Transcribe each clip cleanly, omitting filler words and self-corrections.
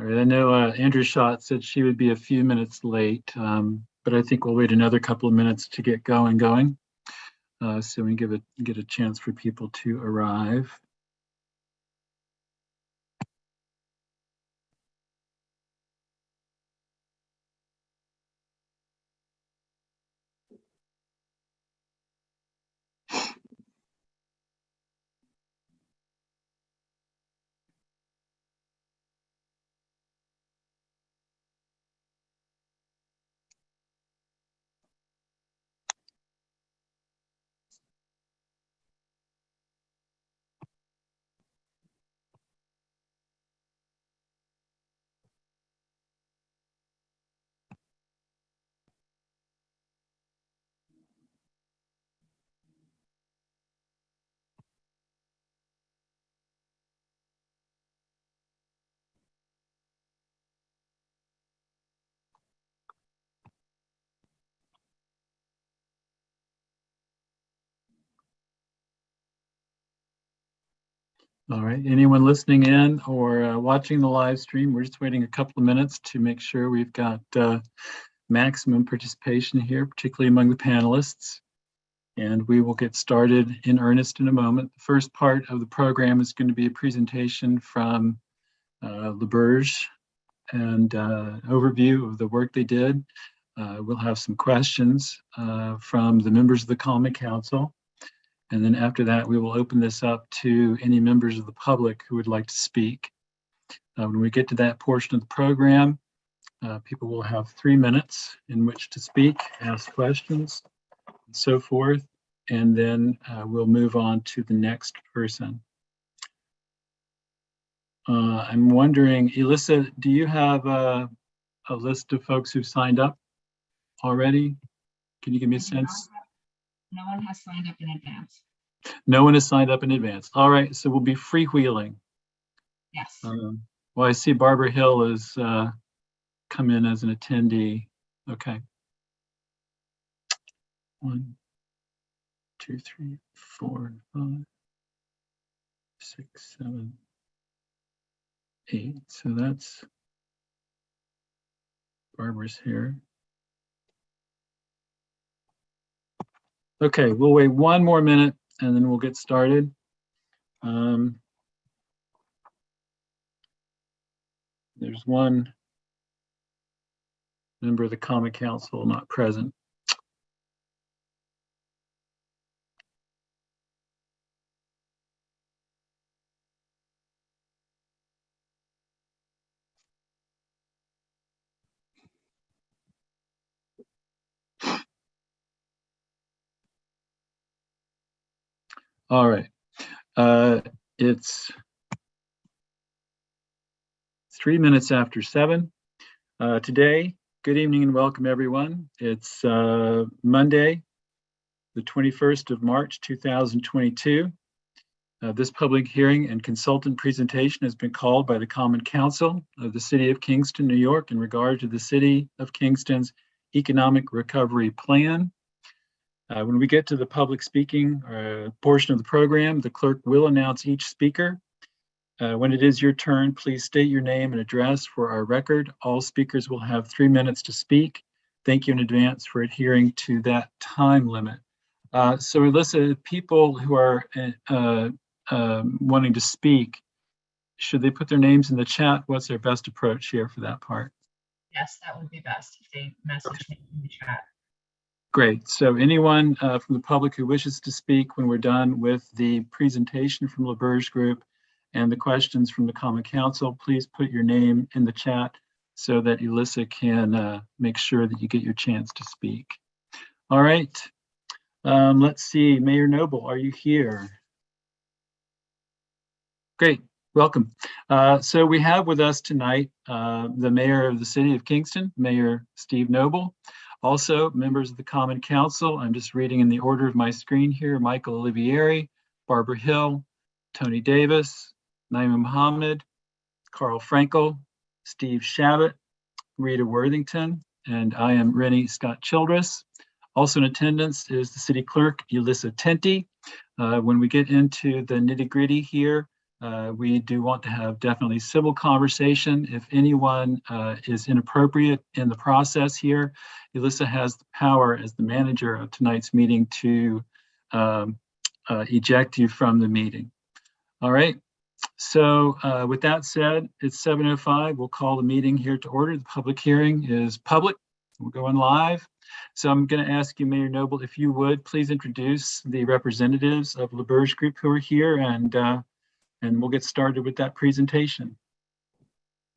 All right, I know Andrew Schott said she would be a few minutes late, but I think we'll wait another couple of minutes to get going, so we can get a chance for people to arrive. All right, anyone listening in or watching the live stream, we're just waiting a couple of minutes to make sure we've got maximum participation here, particularly among the panelists. And we will get started in earnest in a moment. The first part of the program is going to be a presentation from LaBerge and overview of the work they did. We'll have some questions from the members of the Common Council. And then after that, we will open this up to any members of the public who would like to speak. When we get to that portion of the program, people will have 3 minutes in which to speak, ask questions, and so forth. And then we'll move on to the next person. I'm wondering, Elissa, do you have a list of folks who've signed up already? Can you give me a sense? No one has signed up in advance. No one has signed up in advance. All right, so we'll be freewheeling. Yes. Well, I see Barbara Hill has come in as an attendee. Okay. 1, 2, 3, 4, 5, 6, 7, 8. So that's Barbara's here. Okay, we'll wait 1 more minute and then we'll get started. There's one member of the Common Council not present. All right, it's 3 minutes after 7. Today, good evening and welcome everyone. It's Monday, the 21st of March, 2022. This public hearing and consultant presentation has been called by the Common Council of the City of Kingston, New York, in regard to the City of Kingston's Economic Recovery Plan. When we get to the public speaking portion of the program, the clerk will announce each speaker. When it is your turn, please state your name and address for our record. All speakers will have 3 minutes to speak. Thank you in advance for adhering to that time limit. So Elissa, people who are wanting to speak, should they put their names in the chat? What's their best approach here for that part? Yes, that would be best if they message me in the chat. Great. So anyone from the public who wishes to speak when we're done with the presentation from LaBerge Group and the questions from the Common Council, please put your name in the chat so that Elissa can make sure that you get your chance to speak. All right. Let's see. Mayor Noble, are you here? Great. Welcome. So we have with us tonight the Mayor of the City of Kingston, Mayor Steve Noble. Also, members of the Common Council, I'm just reading in the order of my screen here, Michael Olivieri, Barbara Hill, Tony Davis, Naima Muhammad, Carl Frankel, Steve Shabbat, Rita Worthington, and I am Rennie Scott Childress. Also in attendance is the City Clerk, Elissa Tenti. When we get into the nitty-gritty here, We do want to have definitely civil conversation. If anyone is inappropriate in the process here, Elissa has the power as the manager of tonight's meeting to eject you from the meeting. All right. So with that said, it's 7:05. We'll call the meeting here to order. The public hearing is public. We're going live. So I'm going to ask you, Mayor Noble, if you would please introduce the representatives of LaBerge Group who are here, and we'll get started with that presentation.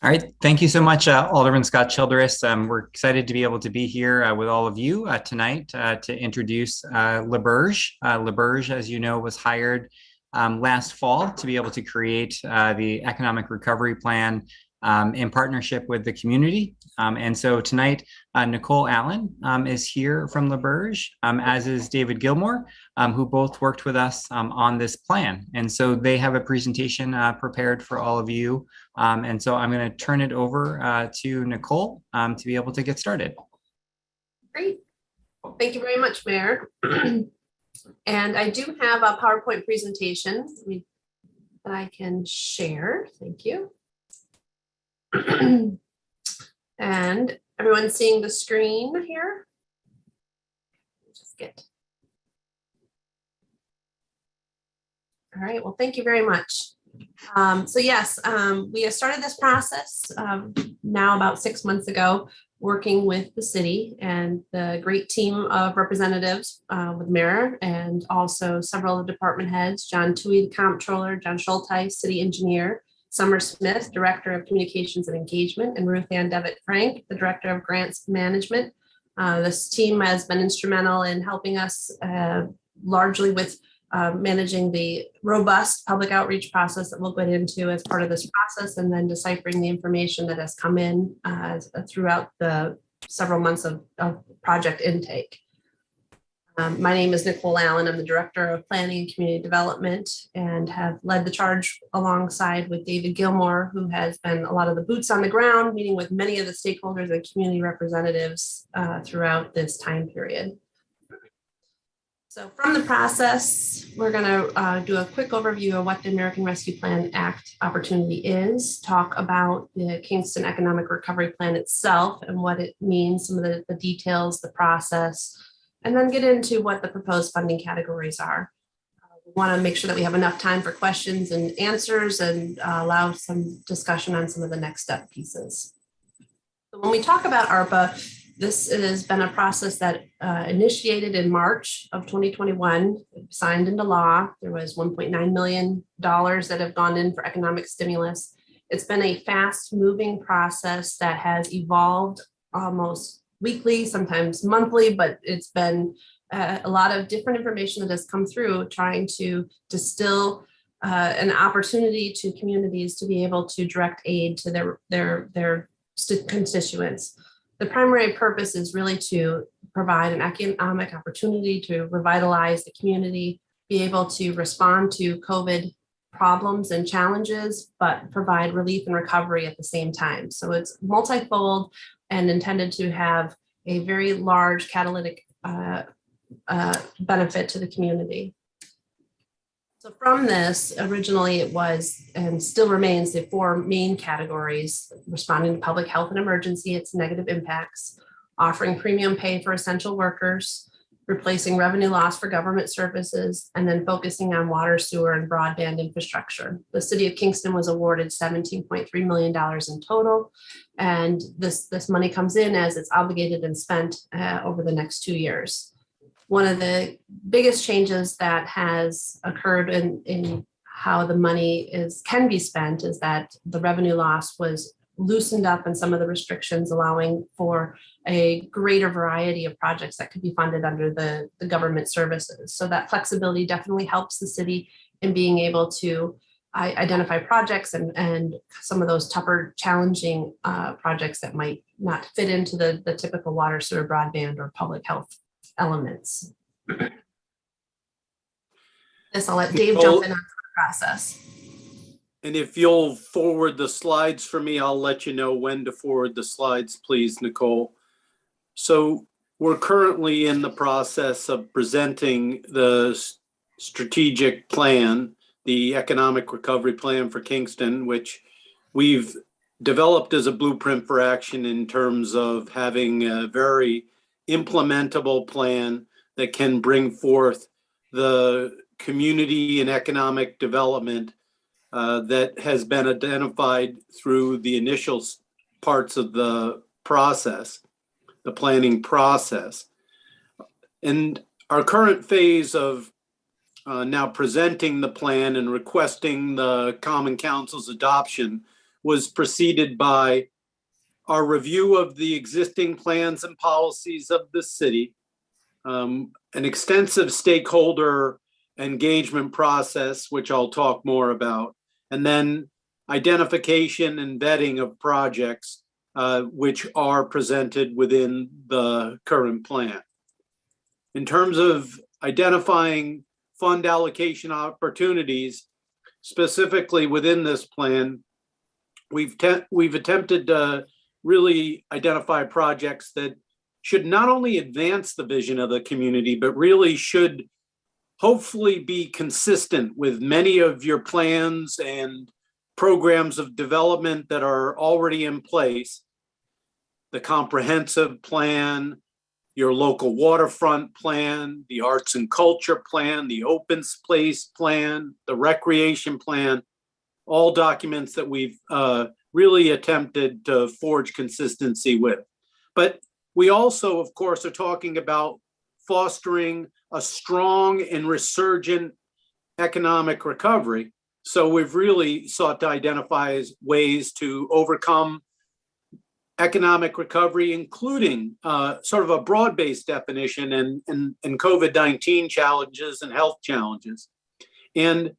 All right, thank you so much, Alderman Scott Childress. We're excited to be able to be here with all of you tonight to introduce LaBerge. LaBerge, as you know, was hired last fall to be able to create the economic recovery plan in partnership with the community. And so tonight, Nicole Allen is here from LaBerge, as is David Gilmore, who both worked with us on this plan. And so they have a presentation prepared for all of you. And so I'm going to turn it over to Nicole to be able to get started. Great. Thank you very much, Mayor. And I do have a PowerPoint presentation that I can share. Thank you. And everyone's seeing the screen here? Just get. All right, well, thank you very much. So yes, we have started this process now about 6 months ago, working with the city and the great team of representatives with Mayor and also several of the department heads, John Toohey, the comptroller, John Schulteis, city engineer, Summer Smith, Director of Communications and Engagement, and Ruth Ann Devitt Frank, the Director of Grants Management. This team has been instrumental in helping us largely with managing the robust public outreach process that we'll get into as part of this process, and then deciphering the information that has come in throughout the several months of project intake. My name is Nicole Allen. I'm the Director of Planning and Community Development and have led the charge alongside with David Gilmore, who has been a lot of the boots on the ground, meeting with many of the stakeholders and community representatives throughout this time period. So from the process, we're going to do a quick overview of what the American Rescue Plan Act opportunity is, talk about the Kingston Economic Recovery Plan itself and what it means, some of the details, the process, and then get into what the proposed funding categories are. We want to make sure that we have enough time for questions and answers and allow some discussion on some of the next step pieces. So when we talk about ARPA, this has been a process that initiated in March of 2021, signed into law. There was $1.9 million that have gone in for economic stimulus. It's been a fast moving process that has evolved almost weekly, sometimes monthly, but it's been a lot of different information that has come through trying to distill an opportunity to communities to be able to direct aid to their constituents. The primary purpose is really to provide an economic opportunity to revitalize the community, be able to respond to COVID problems and challenges, but provide relief and recovery at the same time. So it's multifold and intended to have a very large catalytic benefit to the community. So from this, originally it was and still remains the four main categories: responding to public health and emergency, its negative impacts, offering premium pay for essential workers, replacing revenue loss for government services, and then focusing on water, sewer, and broadband infrastructure. The city of Kingston was awarded $17.3 million in total, and this money comes in as it's obligated and spent over the next 2 years. One of the biggest changes that has occurred in how the money can be spent is that the revenue loss was loosened up and some of the restrictions, allowing for a greater variety of projects that could be funded under the government services. So that flexibility definitely helps the city in being able to identify projects and some of those tougher, challenging projects that might not fit into the typical water, sewer, broadband, or public health elements. This I'll let Dave jump in on the process. And if you'll forward the slides for me, I'll let you know when to forward the slides, please, Nicole. So we're currently in the process of presenting the strategic plan the economic recovery plan for Kingston, which we've developed as a blueprint for action in terms of having a very implementable plan that can bring forth the community and economic development that has been identified through the initial parts of the process, the planning process. And our current phase of now presenting the plan and requesting the Common Council's adoption was preceded by our review of the existing plans and policies of the city, an extensive stakeholder engagement process, which I'll talk more about, and then identification and vetting of projects which are presented within the current plan. In terms of identifying fund allocation opportunities, specifically within this plan, we've attempted to really identify projects that should not only advance the vision of the community, but really should hopefully be consistent with many of your plans and programs of development that are already in place. The comprehensive plan, your local waterfront plan, the arts and culture plan, the open space plan, the recreation plan, all documents that we've really attempted to forge consistency with. But we also, of course, are talking about fostering a strong and resurgent economic recovery. So we've really sought to identify ways to overcome economic recovery, including sort of a broad-based definition and COVID-19 challenges and health challenges. And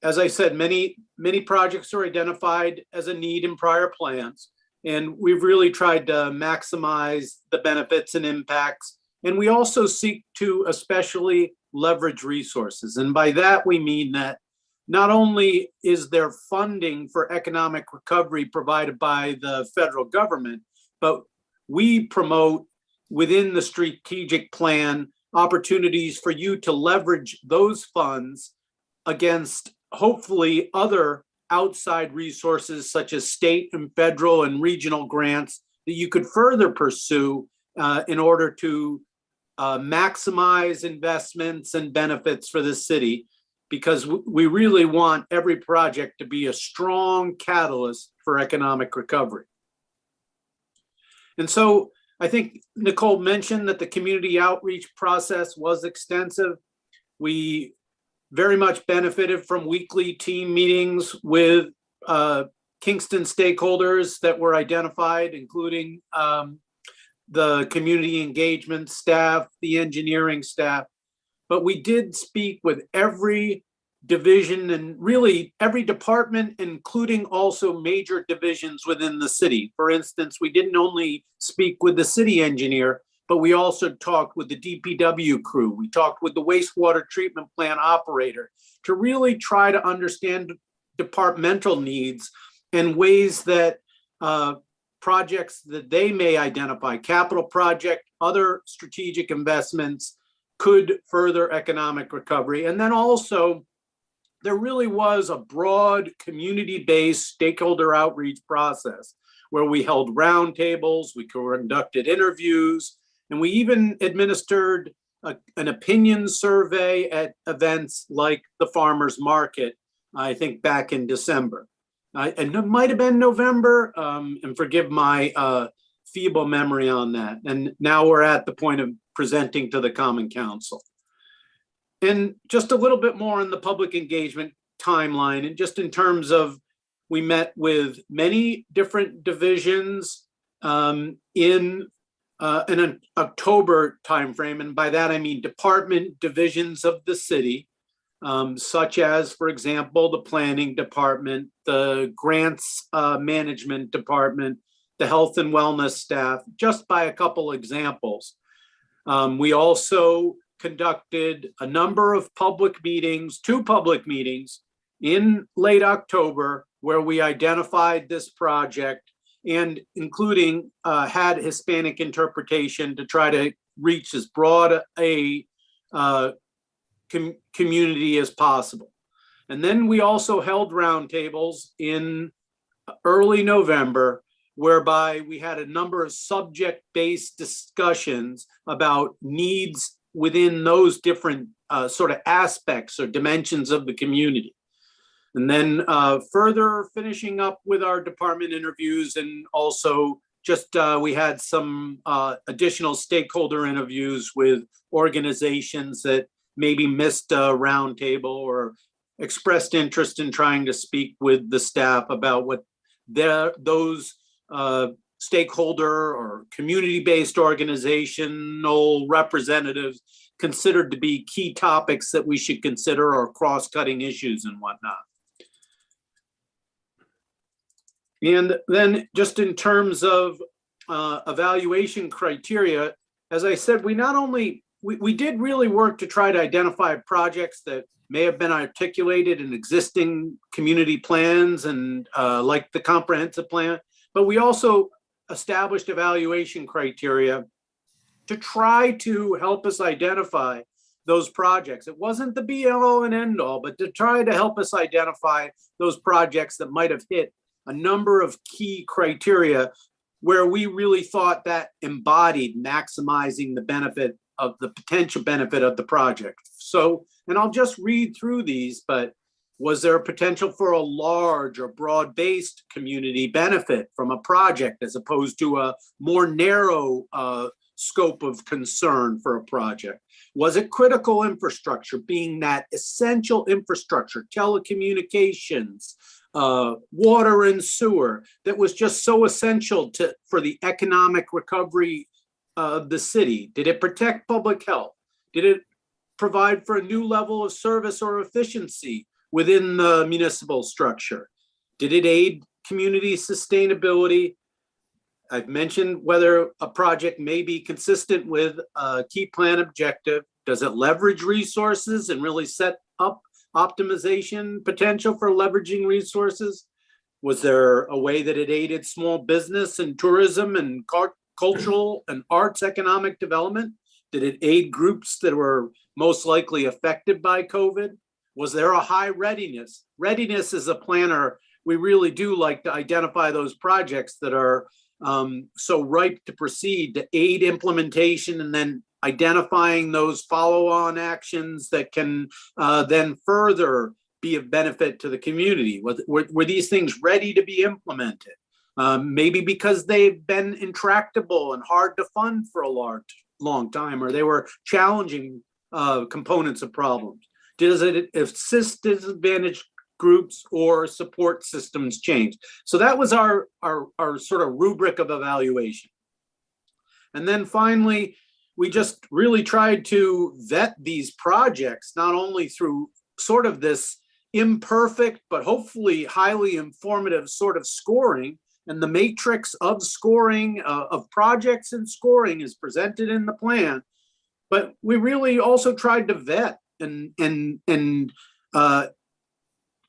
as I said, many projects are identified as a need in prior plans, and we've really tried to maximize the benefits and impacts. And we also seek to especially leverage resources. And by that, we mean that not only is there funding for economic recovery provided by the federal government, but we promote within the strategic plan opportunities for you to leverage those funds against hopefully other outside resources such as state and federal and regional grants that you could further pursue in order to maximize investments and benefits for the city, because we really want every project to be a strong catalyst for economic recovery. And so I think Nicole mentioned that the community outreach process was extensive. We very much benefited from weekly team meetings with Kingston stakeholders that were identified, including the community engagement staff, the engineering staff. But we did speak with every division and really every department, including also major divisions within the city. For instance, we didn't only speak with the city engineer, but we also talked with the DPW crew. We talked with the wastewater treatment plant operator to really try to understand departmental needs and ways that projects that they may identify, capital project, other strategic investments, could further economic recovery. And then also, there really was a broad community-based stakeholder outreach process where we held roundtables, we conducted interviews, and we even administered an opinion survey at events like the farmers market, I think back in December. And it might have been November, and forgive my feeble memory on that. And now we're at the point of presenting to the Common Council. And just a little bit more on the public engagement timeline, and just in terms of, we met with many different divisions in an October timeframe, and by that I mean department divisions of the city, such as, for example, the planning department, the grants management department, the health and wellness staff, just by a couple examples. We also conducted a number of public meetings, 2 public meetings in late October, where we identified this project and including had Hispanic interpretation to try to reach as broad a community as possible. And then we also held roundtables in early November, whereby we had a number of subject-based discussions about needs within those different sort of aspects or dimensions of the community. And then further finishing up with our department interviews, and also just we had some additional stakeholder interviews with organizations that maybe missed a roundtable or expressed interest in trying to speak with the staff about what those stakeholder or community-based organizational representatives considered to be key topics that we should consider, or cross-cutting issues and whatnot. And then just in terms of evaluation criteria, as I said, we did really work to try to identify projects that may have been articulated in existing community plans and like the comprehensive plan, but we also established evaluation criteria to try to help us identify those projects. It wasn't the be all and end all, but to try to help us identify those projects that might have hit a number of key criteria where we really thought that embodied maximizing the benefit of the potential benefit of the project. So, and I'll just read through these, but was there a potential for a large or broad-based community benefit from a project as opposed to a more narrow scope of concern for a project? Was it critical infrastructure, being that essential infrastructure, telecommunications, water and sewer, that was just so essential for the economic recovery of the city? Did it protect public health? Did it provide for a new level of service or efficiency within the municipal structure? Did it aid community sustainability? I've mentioned whether a project may be consistent with a key plan objective. Does it leverage resources and really set up optimization potential for leveraging resources? Was there a way that it aided small business and tourism and cultural and arts economic development? Did it aid groups that were most likely affected by COVID? Was there a high readiness? Readiness as a planner, we really do like to identify those projects that are so ripe to proceed, to aid implementation, and then identifying those follow-on actions that can then further be of benefit to the community. Were these things ready to be implemented? Maybe because they've been intractable and hard to fund for a long time, or they were challenging components of problems. Does it assist disadvantaged groups or support systems change? So that was our sort of rubric of evaluation. And then finally, we just really tried to vet these projects, not only through sort of this imperfect, but hopefully highly informative sort of scoring, and the matrix of scoring of projects and scoring is presented in the plan. But we really also tried to vet and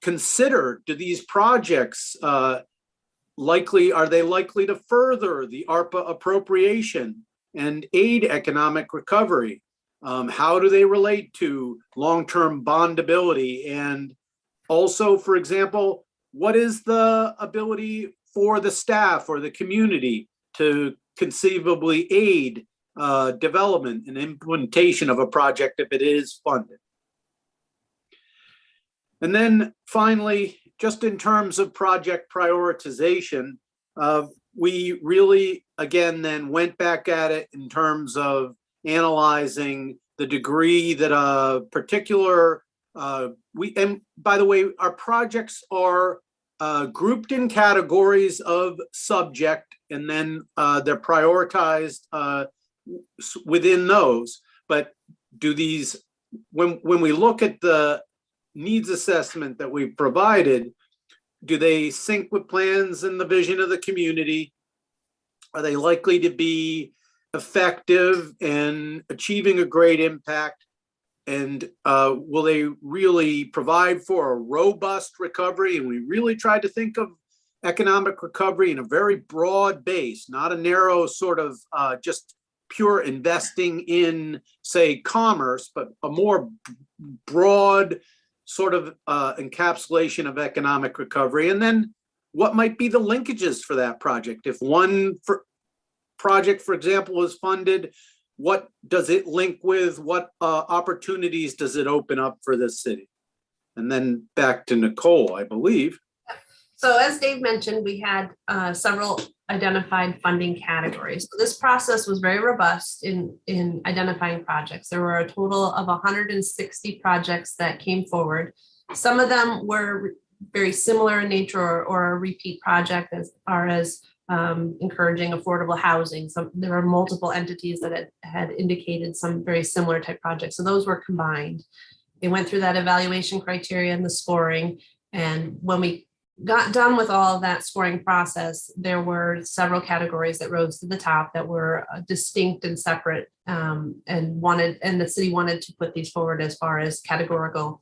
consider, do these projects are they likely to further the ARPA appropriation and aid economic recovery? How do they relate to long-term bondability? And also, for example, what is the ability for the staff or the community to conceivably aid development and implementation of a project if it is funded? And then finally, just in terms of project prioritization, we really, again, then went back at it in terms of analyzing the degree that a particular, and by the way, our projects are grouped in categories of subject, and then they're prioritized within those. But do these, when we look at the needs assessment that we've provided, do they sync with plans and the vision of the community? Are they likely to be effective in achieving a great impact? And will they really provide for a robust recovery? And we really tried to think of economic recovery in a very broad base, not a narrow sort of just pure investing in, say, commerce, but a more broad sort of encapsulation of economic recovery? And then what might be the linkages for that project? If one project, for example, is funded, what does it link with? What opportunities does it open up for the city? And then back to Nicole, I believe. So as Dave mentioned, we had several identified funding categories. So this process was very robust in identifying projects. There were a total of 160 projects that came forward. Some of them were very similar in nature or a repeat project as far as encouraging affordable housing. There were multiple entities that had indicated some very similar type projects. So those were combined. They went through that evaluation criteria and the scoring. And when we got done with all of that scoring process, there were several categories that rose to the top that were distinct and separate, and the city wanted to put these forward as far as categorical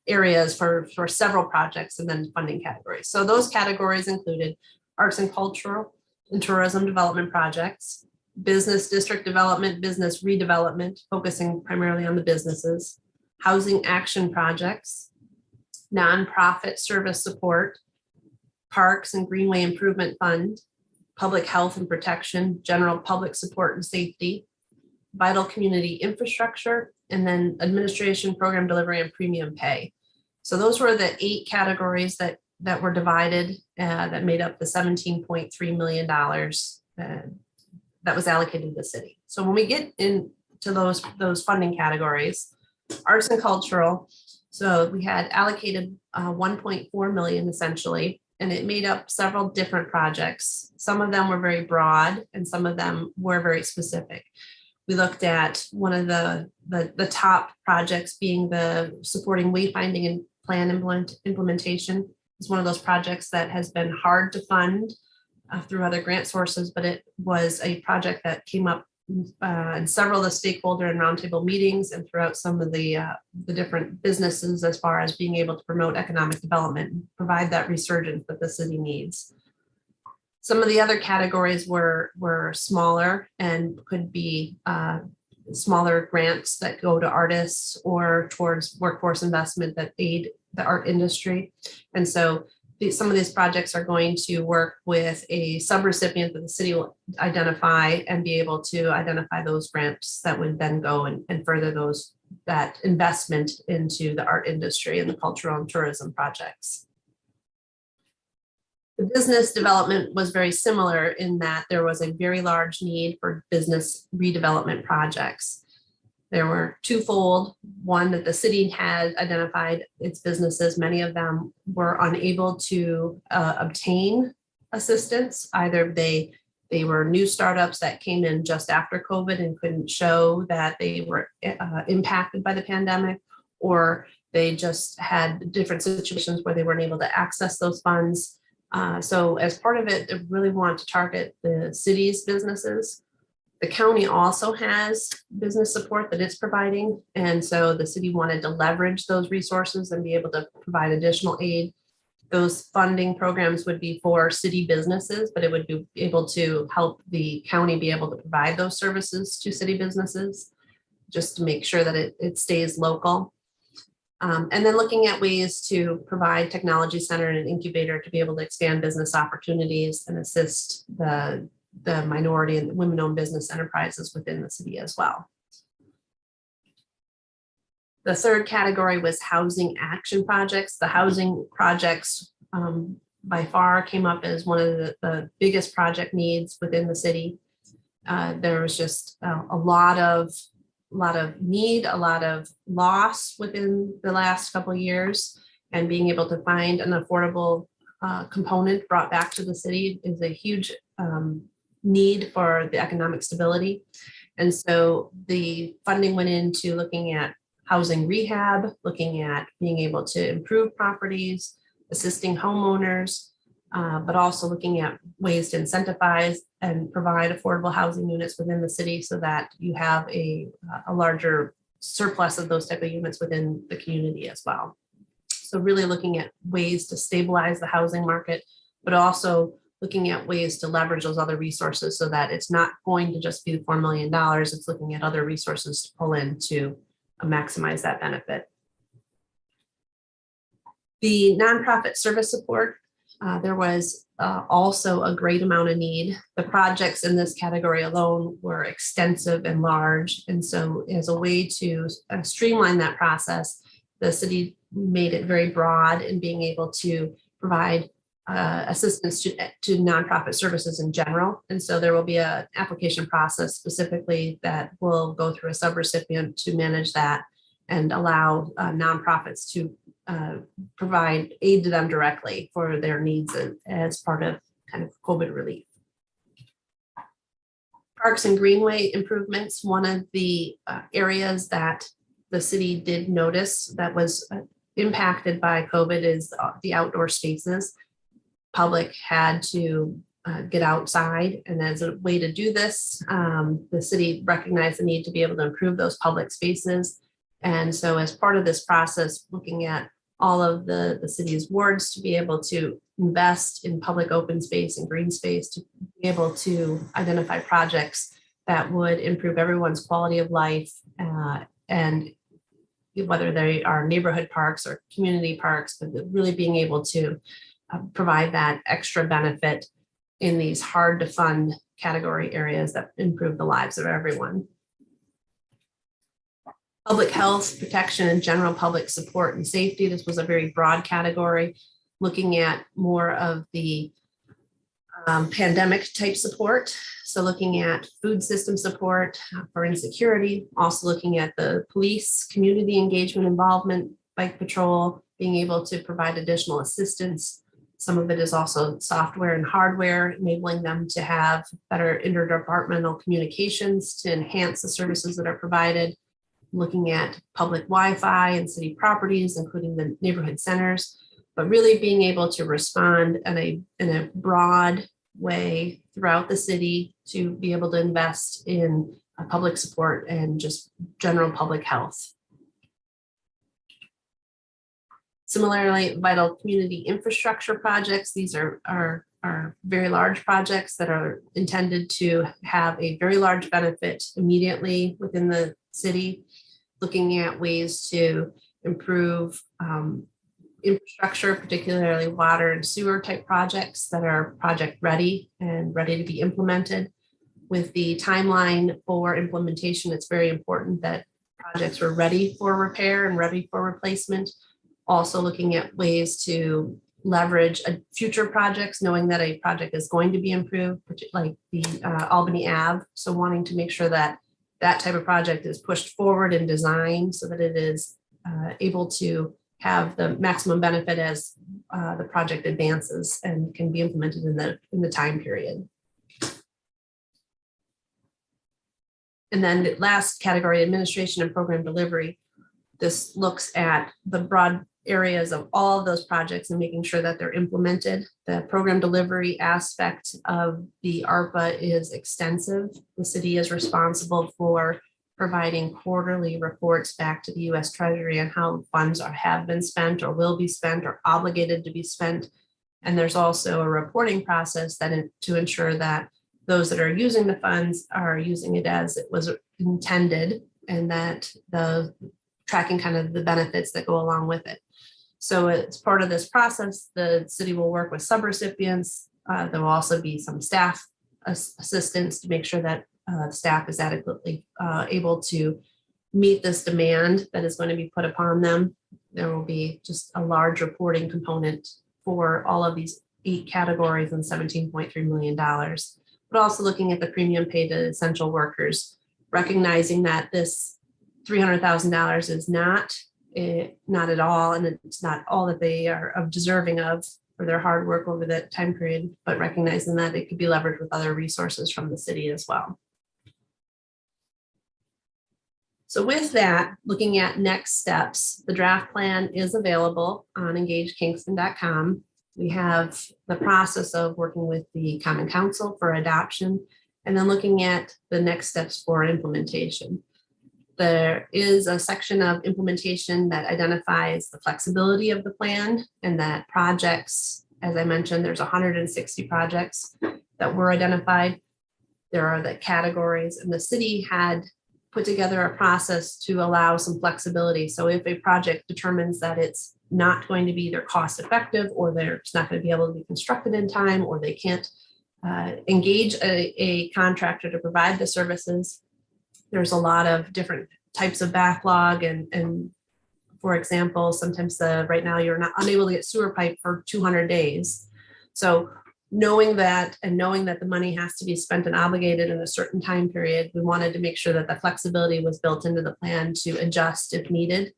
areas for several projects and then funding categories. So those categories included arts and cultural and tourism development projects, business district development, business redevelopment, focusing primarily on the businesses, housing action projects, nonprofit service support, parks and greenway improvement fund, public health and protection, general public support and safety, vital community infrastructure, and then administration, program delivery, and premium pay. So those were the 8 categories that were divided that made up the $17.3 million that was allocated to the city. So when we get into those funding categories, arts and cultural, so we had allocated 1.4 million essentially, and it made up several different projects. Some of them were very broad and some of them were very specific. We looked at one of the top projects being the supporting wayfinding and plan implementation. It's one of those projects that has been hard to fund through other grant sources, but it was a project that came up in several of the stakeholder and roundtable meetings and throughout some of the different businesses as far as being able to promote economic development and provide that resurgence that the city needs. Some of the other categories were smaller and could be smaller grants that go to artists or towards workforce investment that aid the art industry. And so some of these projects are going to work with a subrecipient that the city will identify and be able to identify those grants that would then go and further that investment into the art industry and the cultural and tourism projects. The business development was very similar in that there was a very large need for business redevelopment projects. There were twofold. One, that the city had identified its businesses. Many of them were unable to obtain assistance. Either they were new startups that came in just after COVID and couldn't show that they were impacted by the pandemic, or they just had different situations where they weren't able to access those funds. So as part of it, they really want to target the city's businesses. The county also has business support that it's providing. And so the city wanted to leverage those resources and be able to provide additional aid. Those funding programs would be for city businesses, but it would be able to help the county be able to provide those services to city businesses, just to make sure that it stays local. And then looking at ways to provide technology center and an incubator to be able to expand business opportunities and assist the minority and women-owned business enterprises within the city as well. The third category was housing action projects. The housing projects by far came up as one of the biggest project needs within the city. There was just a lot of need, a lot of loss within the last couple of years, and being able to find an affordable component brought back to the city is a huge need for the economic stability. And so the funding went into looking at housing rehab, looking at being able to improve properties, assisting homeowners, but also looking at ways to incentivize and provide affordable housing units within the city so that you have a larger surplus of those type of units within the community as well. So really looking at ways to stabilize the housing market, but also looking at ways to leverage those other resources so that it's not going to just be the $4 million, it's looking at other resources to pull in to maximize that benefit. The nonprofit service support, there was also a great amount of need. The projects in this category alone were extensive and large. And so as a way to streamline that process, the city made it very broad in being able to provide assistance to nonprofit services in general. And so there will be an application process specifically that will go through a subrecipient to manage that and allow nonprofits to provide aid to them directly for their needs as part of kind of COVID relief. Parks and Greenway improvements, one of the areas that the city did notice that was impacted by COVID is the outdoor spaces. Public had to get outside, and as a way to do this, the city recognized the need to be able to improve those public spaces. And so as part of this process, looking at all of the city's wards to be able to invest in public open space and green space, to be able to identify projects that would improve everyone's quality of life, and whether they are neighborhood parks or community parks, but really being able to provide that extra benefit in these hard to fund category areas that improve the lives of everyone. Public health, protection, and general public support and safety. This was a very broad category, looking at more of the pandemic type support. So looking at food system support for insecurity, also looking at the police, community engagement involvement, bike patrol, being able to provide additional assistance. Some of it is also software and hardware, enabling them to have better interdepartmental communications to enhance the services that are provided. Looking at public Wi-Fi and city properties, including the neighborhood centers, but really being able to respond in a broad way throughout the city to be able to invest in public support and just general public health. Similarly, vital community infrastructure projects. These are very large projects that are intended to have a very large benefit immediately within the city. Looking at ways to improve infrastructure, particularly water and sewer type projects that are project ready and ready to be implemented. With the timeline for implementation, it's very important that projects are ready for repair and ready for replacement. Also looking at ways to leverage future projects, knowing that a project is going to be improved, like the Albany Ave. So wanting to make sure that that type of project is pushed forward in design so that it is able to have the maximum benefit as the project advances and can be implemented in the time period. And then the last category, administration and program delivery. This looks at the broad areas of all of those projects and making sure that they're implemented. The program delivery aspect of the ARPA is extensive. The city is responsible for providing quarterly reports back to the U.S. Treasury on how funds have been spent or will be spent or obligated to be spent. And there's also a reporting process to ensure that those that are using the funds are using it as it was intended, and that the tracking kind of the benefits that go along with it. So as part of this process, the city will work with subrecipients. There will also be some staff assistance to make sure that staff is adequately able to meet this demand that is going to be put upon them. There will be just a large reporting component for all of these 8 categories and $17.3 million. But also looking at the premium paid to essential workers, recognizing that this $300,000 is not at all, and it's not all that they are deserving of for their hard work over that time period, but recognizing that it could be leveraged with other resources from the city as well. So with that, looking at next steps, the draft plan is available on engagekingston.com. We have the process of working with the Common Council for adoption, and then looking at the next steps for implementation. There is a section of implementation that identifies the flexibility of the plan, and that projects, as I mentioned, there's 160 projects that were identified. There are the categories, and the city had put together a process to allow some flexibility. So if a project determines that it's not going to be either cost effective, or they're just not going to be able to be constructed in time, or they can't engage a contractor to provide the services. There's a lot of different types of backlog, and for example, sometimes right now you're not unable to get sewer pipe for 200 days. So knowing that, and knowing that the money has to be spent and obligated in a certain time period, we wanted to make sure that the flexibility was built into the plan to adjust if needed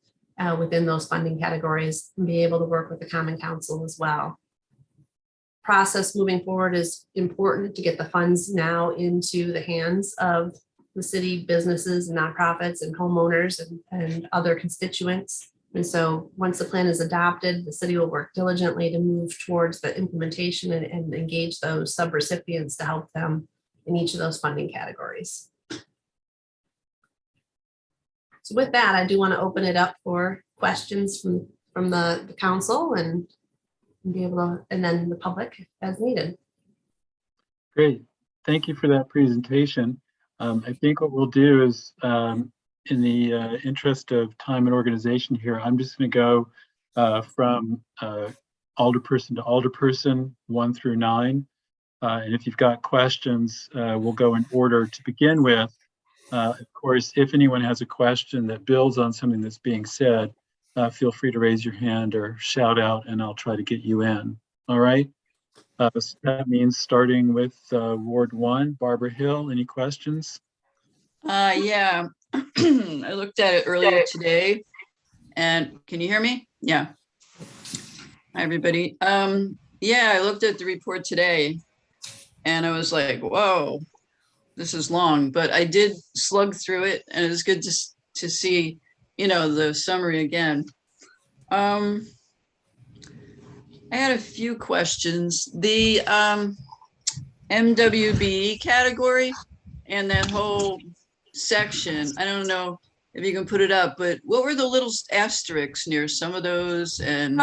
within those funding categories, and be able to work with the Common Council as well. Process moving forward is important to get the funds now into the hands of the city businesses and nonprofits and homeowners and other constituents. And so once the plan is adopted, the city will work diligently to move towards the implementation and engage those subrecipients to help them in each of those funding categories. So with that, I do want to open it up for questions from the council and be able to, and then the public as needed. Great. Thank you for that presentation. I think what we'll do is, in the interest of time and organization here, I'm just going to go from alderperson to alderperson, 1 through 9. And if you've got questions, we'll go in order to begin with. Of course, if anyone has a question that builds on something that's being said, feel free to raise your hand or shout out, and I'll try to get you in. All right. So that means starting with Ward 1, Barbara Hill. Any questions? Yeah, I looked at it earlier today, and can you hear me? Yeah. Hi, everybody. Yeah, I looked at the report today, and I was like, whoa, this is long, but I did slug through it, and it was good to see, you know, the summary again. I had a few questions. The MWBE category and that whole section, I don't know if you can put it up, but what were the little asterisks near some of those? And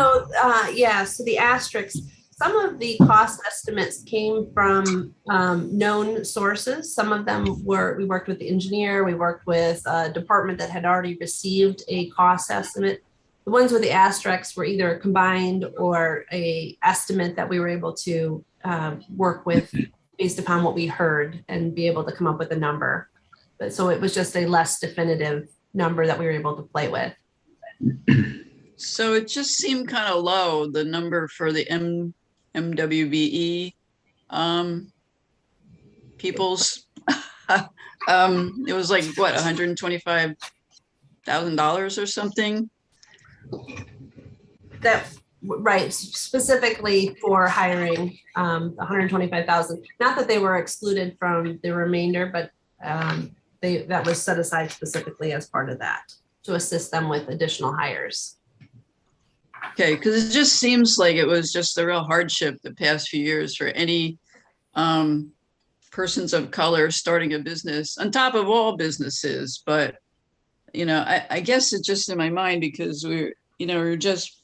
Yeah, so the asterisks, some of the cost estimates came from known sources. Some of them were, we worked with the engineer, we worked with a department that had already received a cost estimate. The ones with the asterisks were either combined or a estimate that we were able to work with based upon what we heard and be able to come up with a number. But so it was just a less definitive number that we were able to play with. So it just seemed kind of low, the number for the MWBE peoples. It was like, what, $125,000 or something? That, right, specifically for hiring 125,000. Not that they were excluded from the remainder, but that was set aside specifically as part of that to assist them with additional hires. Okay, because it just seems like it was just a real hardship the past few years for any persons of color starting a business on top of all businesses. But, you know, I guess it's just in my mind because we're just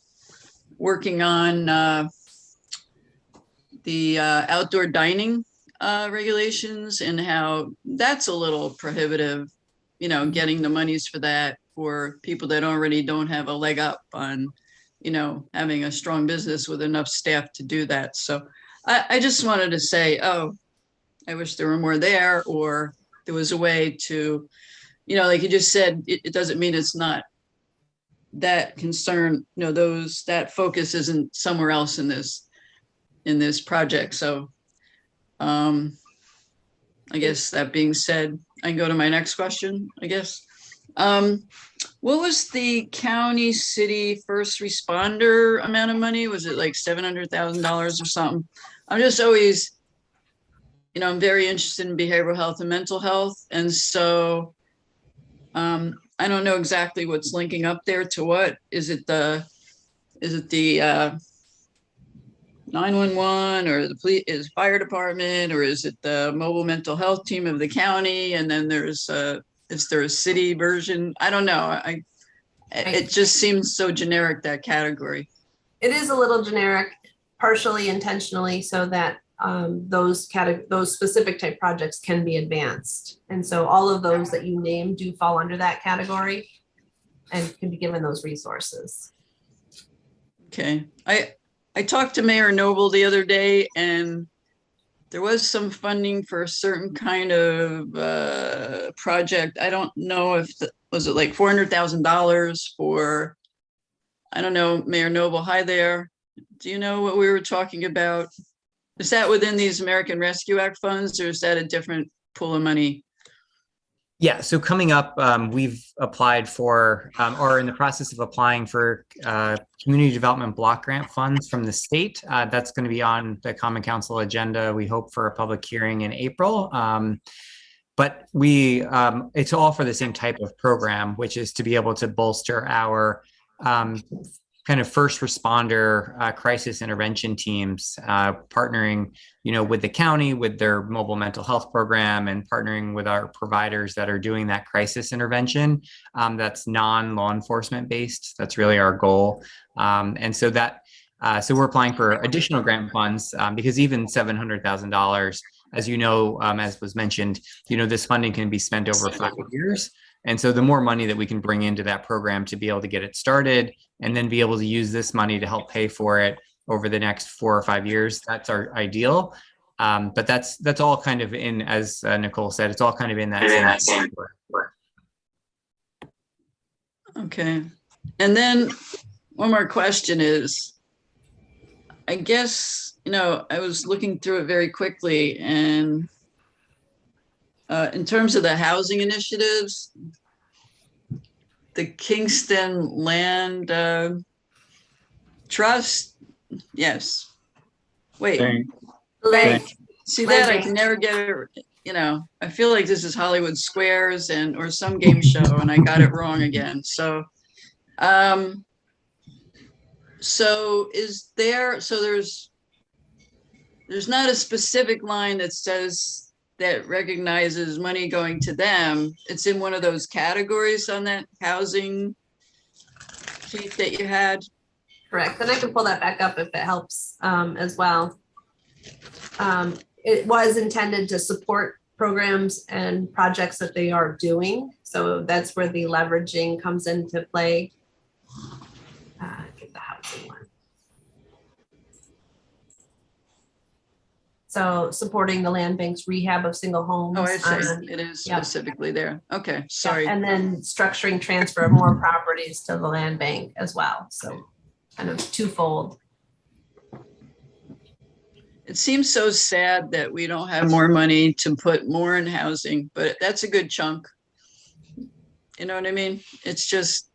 working on the outdoor dining regulations and how that's a little prohibitive, you know, getting the monies for that for people that already don't have a leg up on, you know, having a strong business with enough staff to do that. So I just wanted to say, oh, I wish there were more there, or there was a way to, you know, like you just said, it doesn't mean it's not that concern, you know, that focus isn't somewhere else in this project. So I guess that being said, I can go to my next question, I guess. What was the county city first responder amount of money? Was it like $700,000 or something? I'm just always, you know, I'm very interested in behavioral health and mental health. And so I don't know exactly what's linking up there to what. Is it the 911 or the police, is fire department, or is it the mobile mental health team of the county? And then is there a city version? I don't know. It just seems so generic, that category. It is a little generic, partially intentionally, so that those specific type projects can be advanced. And so all of those that you name do fall under that category and can be given those resources. Okay. I talked to Mayor Noble the other day, and there was some funding for a certain kind of project. I don't know if was it like $400,000 for, I don't know, Mayor Noble. Hi there. Do you know what we were talking about? Is that within these American Rescue Act funds, or is that a different pool of money? Yeah, so coming up, we've applied for, or in the process of applying for community development block grant funds from the state. That's going to be on the Common Council agenda. We hope for a public hearing in April. But it's all for the same type of program, which is to be able to bolster our kind of first responder crisis intervention teams, partnering, with the county, with their mobile mental health program, and partnering with our providers that are doing that crisis intervention. That's non-law enforcement based. That's really our goal. And so so we're applying for additional grant funds because even $700,000, as you know, as was mentioned, this funding can be spent over 5 years. And so the more money that we can bring into that program to be able to get it started and then be able to use this money to help pay for it over the next 4 or 5 years, that's our ideal. But that's all kind of in, as Nicole said, it's all kind of in that same work. Okay. And then one more question is, I guess, I was looking through it very quickly, and in terms of the housing initiatives, the Kingston Land Trust, yes. Wait, see that? I can never get it, I feel like this is Hollywood Squares or some game show, and I got it wrong again. So, there's not a specific line that says that recognizes money going to them. It's in one of those categories on that housing sheet that you had. Correct. And I can pull that back up if it helps as well. It was intended to support programs and projects that they are doing. So that's where the leveraging comes into play. Get the housing one. So supporting the land bank's rehab of single homes. Oh, it is specifically there. Okay, sorry. And then structuring transfer of more properties to the land bank as well. So kind of twofold. It seems so sad that we don't have more money to put more in housing, but that's a good chunk. You know what I mean? It's just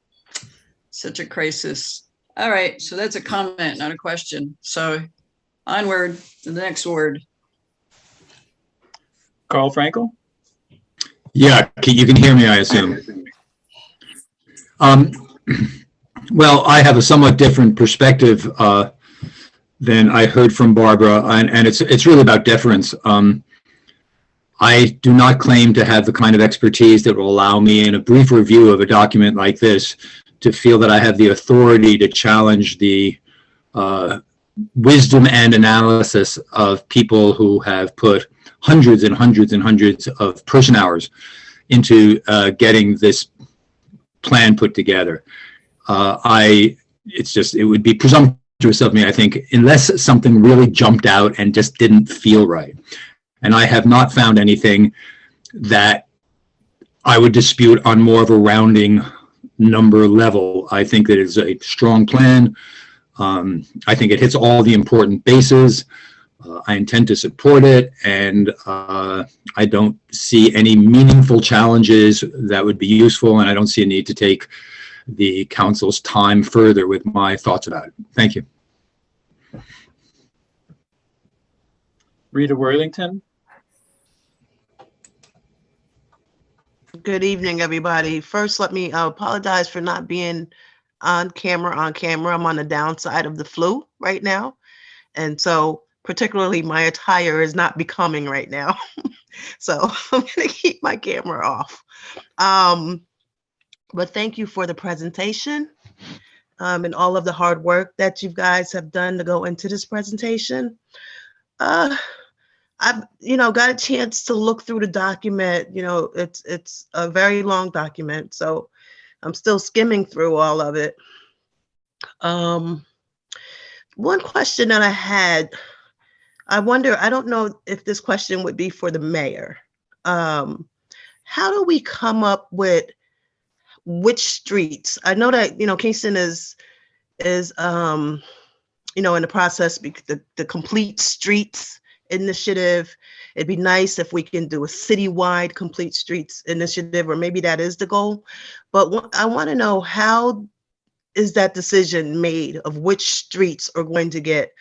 such a crisis. All right, so that's a comment, not a question. So onward to the next word. Carl Frankel? Yeah, you can hear me, I assume. Well, I have a somewhat different perspective than I heard from Barbara, and it's really about deference. I do not claim to have the kind of expertise that will allow me, in a brief review of a document like this, to feel that I have the authority to challenge the wisdom and analysis of people who have put hundreds and hundreds and hundreds of person hours into getting this plan put together. It would be presumptuous of me, I think, unless something really jumped out and just didn't feel right. And I have not found anything that I would dispute on more of a rounding number level. I think that it's a strong plan. I think it hits all the important bases. I intend to support it, and I don't see any meaningful challenges that would be useful, and I don't see a need to take the council's time further with my thoughts about it. Thank you. Rita Worthington? Good evening, everybody. First, let me apologize for not being on camera. I'm on the downside of the flu right now. And so particularly my attire is not becoming right now. So I'm going to keep my camera off. But thank you for the presentation and all of the hard work that you guys have done to go into this presentation. I've, got a chance to look through the document. It's a very long document, so I'm still skimming through all of it. one question that I had, I wonder, I don't know if this question would be for the mayor. How do we come up with which streets? I know that, Kingston is in the process, the Complete Streets initiative. It'd be nice if we can do a citywide Complete Streets initiative, or maybe that is the goal. But I want to know, how is that decision made of which streets are going to get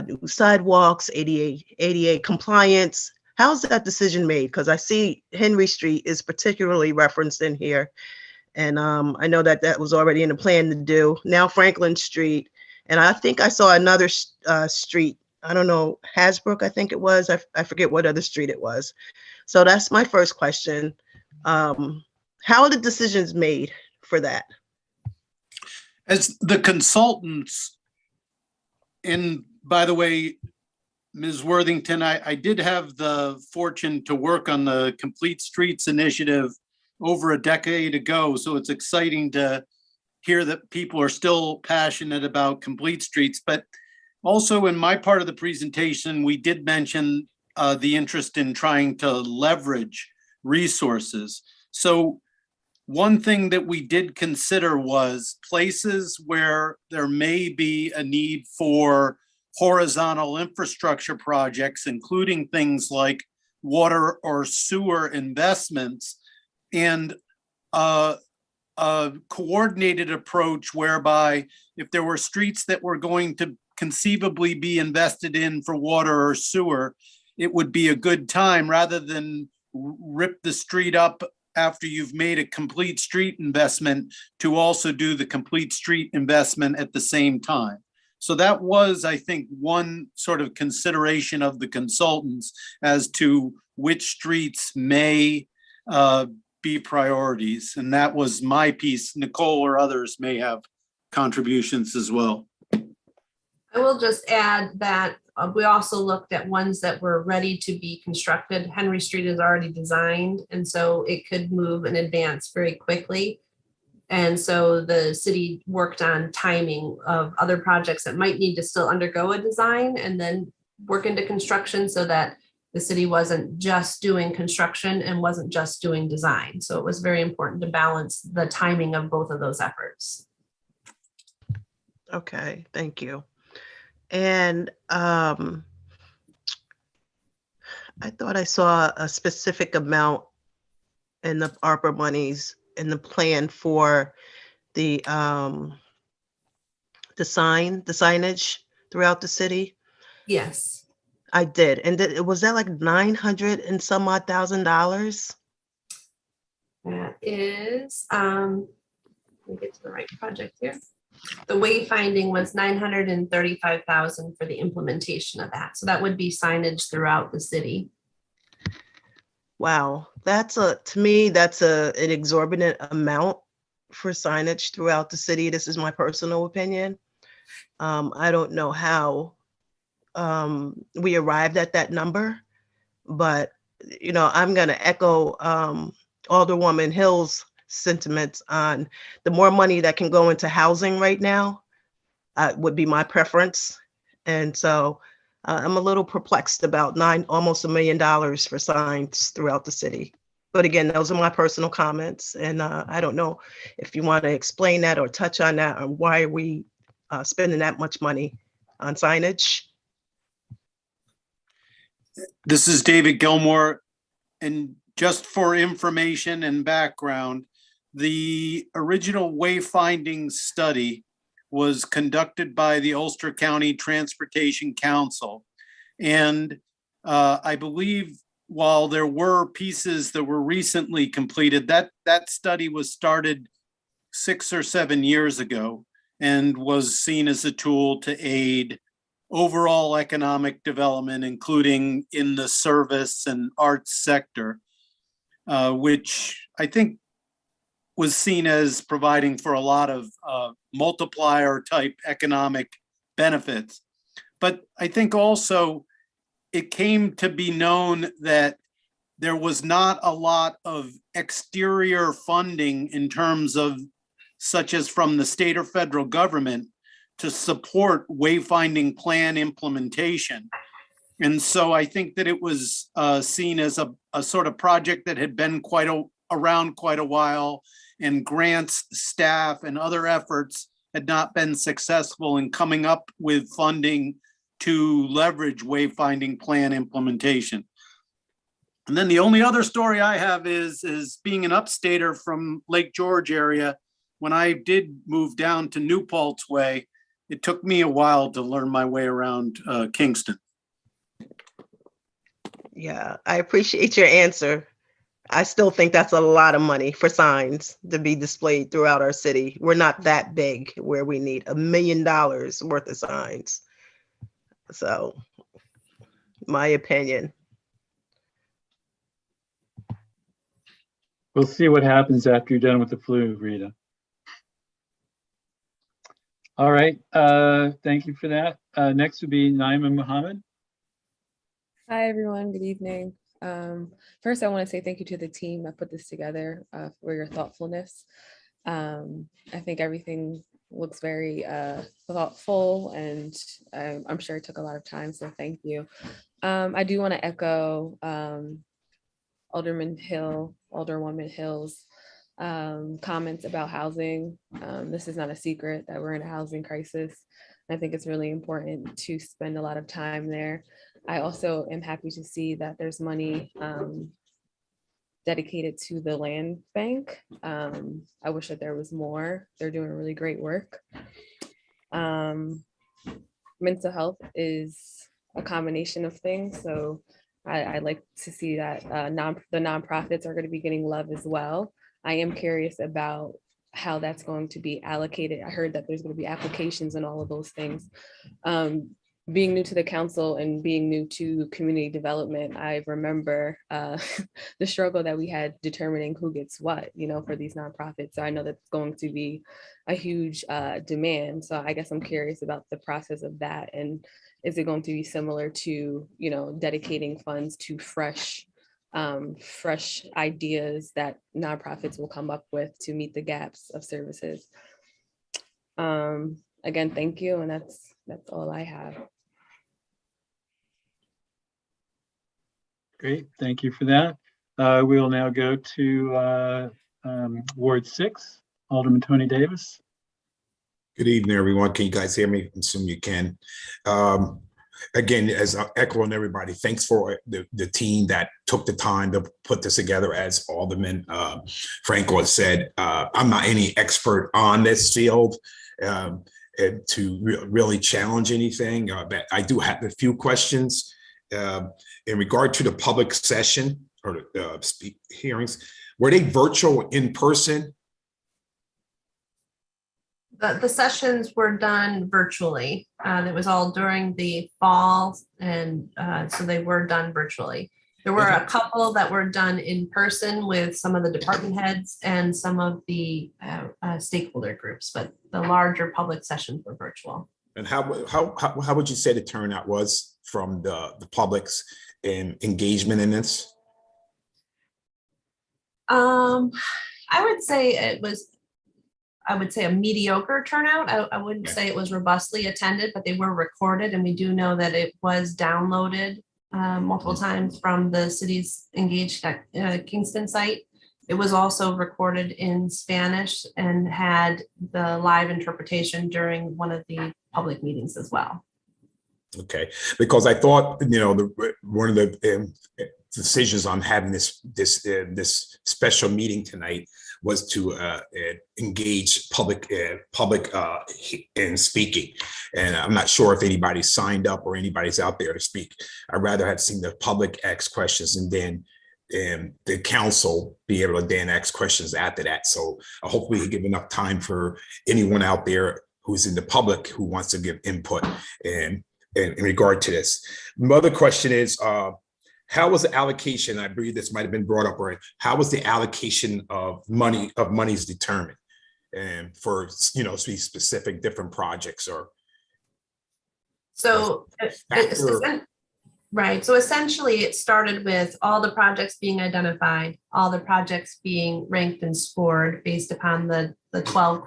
new sidewalks, ADA compliance? How's that decision made? Because I see Henry Street is particularly referenced in here. And I know that was already in the plan to do. Now Franklin Street. And I think I saw another street, I don't know, Hasbrook, I think it was. I forget what other street it was. So that's my first question. How are the decisions made for that? As the consultants, and by the way, Ms. Worthington, I did have the fortune to work on the Complete Streets initiative over a decade ago. So it's exciting to hear that people are still passionate about Complete Streets. But also in my part of the presentation, we did mention the interest in trying to leverage resources. So one thing that we did consider was places where there may be a need for horizontal infrastructure projects, including things like water or sewer investments, and a coordinated approach whereby if there were streets that were going to conceivably be invested in for water or sewer, it would be a good time, rather than rip the street up after you've made a complete street investment, to also do the complete street investment at the same time. So that was, I think, one sort of consideration of the consultants as to which streets may be priorities. And that was my piece. Nicole or others may have contributions as well. I will just add that we also looked at ones that were ready to be constructed. Henry Street is already designed, and so it could move and advance very quickly. And so the city worked on timing of other projects that might need to still undergo a design and then work into construction, so that the city wasn't just doing construction and wasn't just doing design. So it was very important to balance the timing of both of those efforts. Okay, thank you. And I thought I saw a specific amount in the Arpa monies in the plan for the signage throughout the city. Yes, I did. And was that like 900 and some odd $1,000? that is, let me get to the right project here. The wayfinding was 935,000 for the implementation of that. So that would be signage throughout the city. Wow, to me, that's an exorbitant amount for signage throughout the city. This is my personal opinion. I don't know how we arrived at that number, but I'm going to echo Alderwoman Hill's sentiments on the more money that can go into housing right now would be my preference. And so I'm a little perplexed about almost $1 million for signs throughout the city. But again, those are my personal comments. And I don't know if you want to explain that or touch on that, or why are we spending that much money on signage? This is David Gilmore. And just for information and background, the original wayfinding study was conducted by the Ulster County Transportation Council. And I believe while there were pieces that were recently completed, that study was started 6 or 7 years ago and was seen as a tool to aid overall economic development, including in the service and arts sector, which I think was seen as providing for a lot of multiplier type economic benefits. But I think also it came to be known that there was not a lot of exterior funding in terms of, such as from the state or federal government, to support wayfinding plan implementation. And so I think that it was seen as a sort of project that had been around quite a while, and grants, staff, and other efforts had not been successful in coming up with funding to leverage wayfinding plan implementation. And then the only other story I have is being an upstater from Lake George area. When I did move down to New Paltz Way, it took me a while to learn my way around Kingston. Yeah, I appreciate your answer. I still think that's a lot of money for signs to be displayed throughout our city. We're not that big where we need $1 million worth of signs. So, my opinion. We'll see what happens after you're done with the flu, Rita. All right, thank you for that. Next would be Naima Muhammad. Hi, everyone. Good evening. First, I want to say thank you to the team that put this together for your thoughtfulness. I think everything looks very thoughtful, and I'm sure it took a lot of time, so thank you. I do want to echo Alderwoman Hill's comments about housing. This is not a secret that we're in a housing crisis. I think it's really important to spend a lot of time there. I also am happy to see that there's money dedicated to the land bank. I wish that there was more. They're doing really great work. Mental health is a combination of things. So I like to see that the nonprofits are going to be getting love as well. I am curious about how that's going to be allocated. I heard that there's going to be applications and all of those things. Being new to the council and being new to community development, I remember the struggle that we had determining who gets what, for these nonprofits. So I know that's going to be a huge demand. So I guess I'm curious about the process of that. And is it going to be similar to, dedicating funds to fresh ideas that nonprofits will come up with to meet the gaps of services? Again, thank you. And that's all I have. Great, thank you for that. We will now go to Ward 6, Alderman Tony Davis. Good evening, everyone. Can you guys hear me? I assume you can. Again, as I'm echoing everybody, thanks for the team that took the time to put this together. As Alderman Franco has said, I'm not any expert on this field to really challenge anything, but I do have a few questions. In regard to the public session or the hearings, were they virtual, in person? The sessions were done virtually. It was all during the fall, and so they were done virtually. There were a couple that were done in person with some of the department heads and some of the stakeholder groups, but the larger public sessions were virtual. And how would you say the turnout was from the public's engagement in this? I would say it was, a mediocre turnout. I wouldn't say it was robustly attended, but they were recorded, and we do know that it was downloaded multiple times from the city's Engaged Kingston site. It was also recorded in Spanish and had the live interpretation during one of the public meetings as well. Okay, because I thought, one of the decisions on having this special meeting tonight was to engage public in speaking, and I'm not sure if anybody signed up or anybody's out there to speak. I'd rather have seen the public ask questions and then the council be able to then ask questions after that. So hopefully we give enough time for anyone out there who's in the public who wants to give input in regard to this. My other question is, how was the allocation? I believe this might have been brought up already. How was the allocation of monies determined, and for specific different projects or? So right. So essentially, it started with all the projects being identified, all the projects being ranked and scored based upon the 12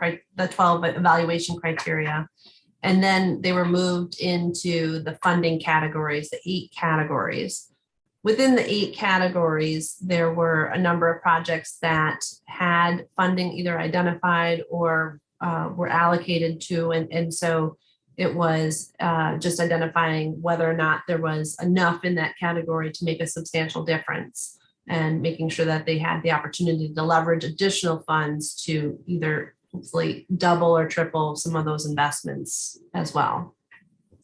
evaluation criteria. And then they were moved into the funding categories, the 8 categories. Within the 8 categories, there were a number of projects that had funding either identified or were allocated to. And so it was just identifying whether or not there was enough in that category to make a substantial difference, and making sure that they had the opportunity to leverage additional funds to either hopefully double or triple some of those investments as well.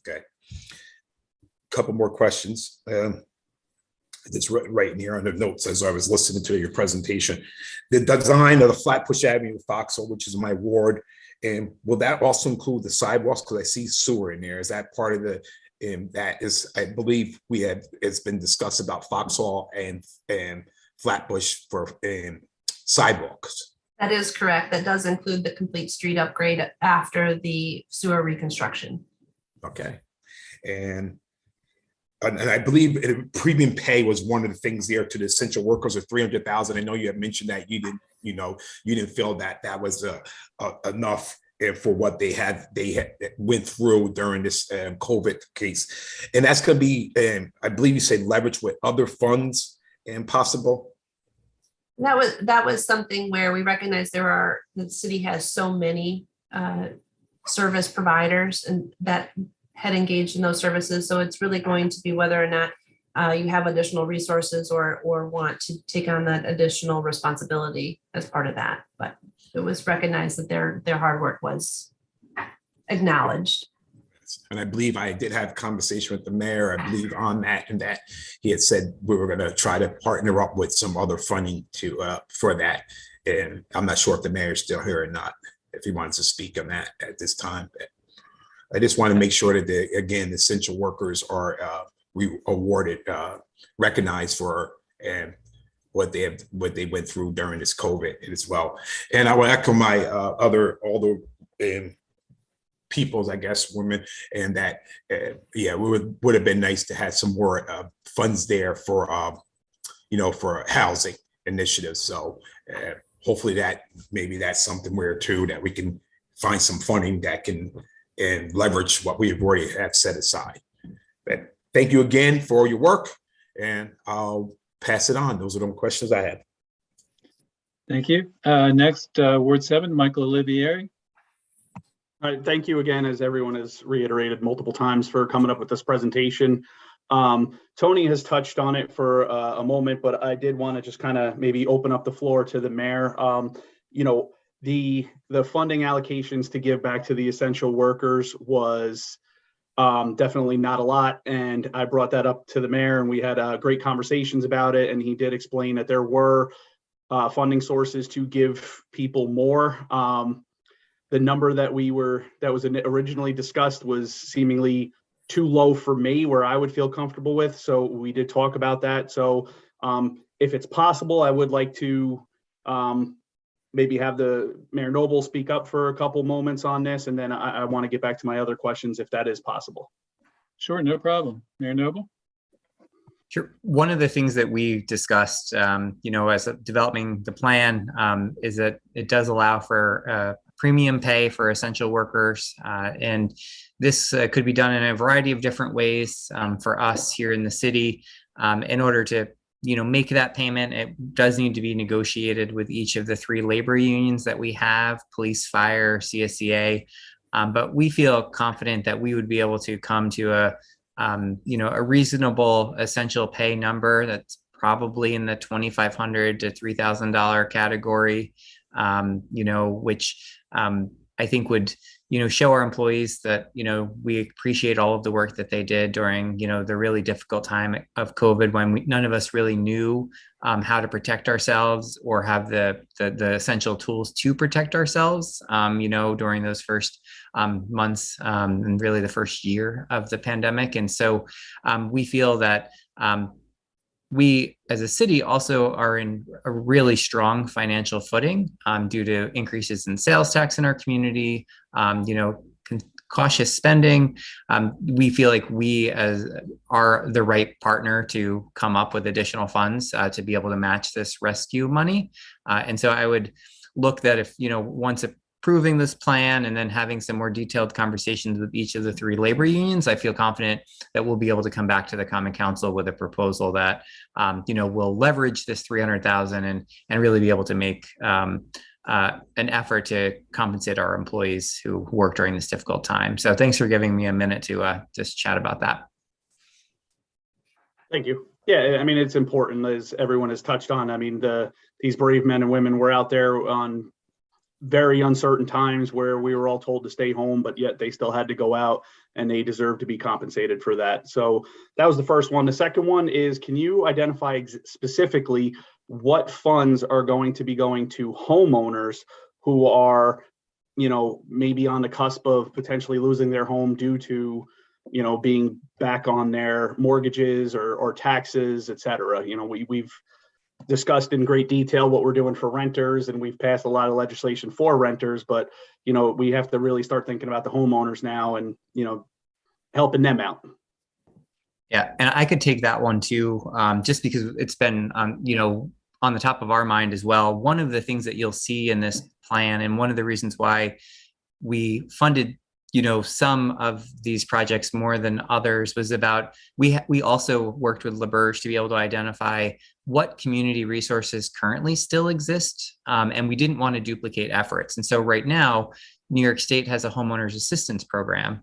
Okay. Couple more questions. It's right here on the notes as I was listening to your presentation. The design of the Flatbush Avenue Foxhole, which is my ward, and will that also include the sidewalks? Because I see sewer in there. Is that part of the? That is, I believe it's been discussed about Foxhole and Flatbush for sidewalks. That is correct. That does include the complete street upgrade after the sewer reconstruction. Okay, and I believe premium pay was one of the things there to the essential workers of 300,000. I know you had mentioned that you didn't feel that that was enough for what they went through during this COVID case, and that's going to be, I believe you said, leverage with other funds and possible. That was something where we recognize the city has so many service providers and that had engaged in those services. So it's really going to be whether or not you have additional resources or want to take on that additional responsibility as part of that. But it was recognized that their hard work was acknowledged. And I believe I did have a conversation with the mayor, I believe, on that, and that he had said we were going to try to partner up with some other funding for that. And I'm not sure if the mayor's still here or not, if he wants to speak on that at this time. But I just want to make sure that the essential workers are awarded, recognized for what they went through during this COVID as well. And I will echo my all the peoples, I guess, women, and that would have been nice to have some more funds there for for housing initiatives. So hopefully that's something where too that we can find some funding that can and leverage what we have already have set aside. But thank you again for your work, and I'll pass it on. Those are the questions I have. Thank you. Next, Ward 7, Michael Olivieri. All right, thank you again, as everyone has reiterated multiple times, for coming up with this presentation. Tony has touched on it for a moment, but I did want to just kind of maybe open up the floor to the mayor. The funding allocations to give back to the essential workers was definitely not a lot, and I brought that up to the mayor, and we had great conversations about it, and he did explain that there were funding sources to give people more. The number that was originally discussed was seemingly too low for me, where I would feel comfortable with. So we did talk about that. So if it's possible, I would like to maybe have the Mayor Noble speak up for a couple moments on this, and then I want to get back to my other questions if that is possible. Sure, no problem. Mayor Noble? Sure. One of the things that we discussed, as developing the plan, is that it does allow for premium pay for essential workers. And this could be done in a variety of different ways for us here in the city. In order to, make that payment, it does need to be negotiated with each of the 3 labor unions that we have: police, fire, CSEA. But we feel confident that we would be able to come to a reasonable essential pay number that's probably in the $2,500 to $3,000 category, which I think would, show our employees that, we appreciate all of the work that they did during, the really difficult time of COVID, when none of us really knew how to protect ourselves or have the essential tools to protect ourselves, during those first months and really the first year of the pandemic. And so we feel that we as a city also are in a really strong financial footing due to increases in sales tax in our community, cautious spending. We feel like we are the right partner to come up with additional funds to be able to match this rescue money. And so I would look that if, once approving this plan and then having some more detailed conversations with each of the 3 labor unions, I feel confident that we'll be able to come back to the Common Council with a proposal that, will leverage this 300,000 and really be able to make an effort to compensate our employees who work during this difficult time. So thanks for giving me a minute to just chat about that. Thank you. Yeah, I mean, it's important, as everyone has touched on. I mean, these brave men and women were out there on very uncertain times where we were all told to stay home, but yet they still had to go out, and they deserve to be compensated for that. So that was the first one. The second one is, can you identify specifically what funds are going to be going to homeowners who are, maybe on the cusp of potentially losing their home due to, being back on their mortgages or taxes, et cetera? We've discussed in great detail what we're doing for renters, and we've passed a lot of legislation for renters, but we have to really start thinking about the homeowners now and helping them out. Yeah, and I could take that one too, just because it's been on the top of our mind as well. One of the things that you'll see in this plan, and one of the reasons why we funded some of these projects more than others, was about we also worked with LaBerge to be able to identify what community resources currently still exist, and we didn't want to duplicate efforts. And so right now, New York State has a homeowners assistance program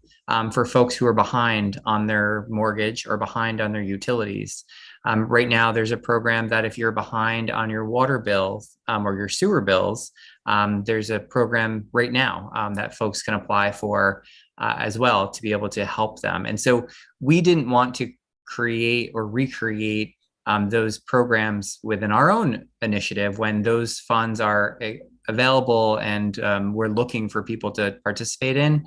for folks who are behind on their mortgage or behind on their utilities. Right now, there's a program that if you're behind on your water bills or your sewer bills, there's a program right now that folks can apply for as well to be able to help them. And so we didn't want to create or recreate those programs within our own initiative when those funds are available and we're looking for people to participate in.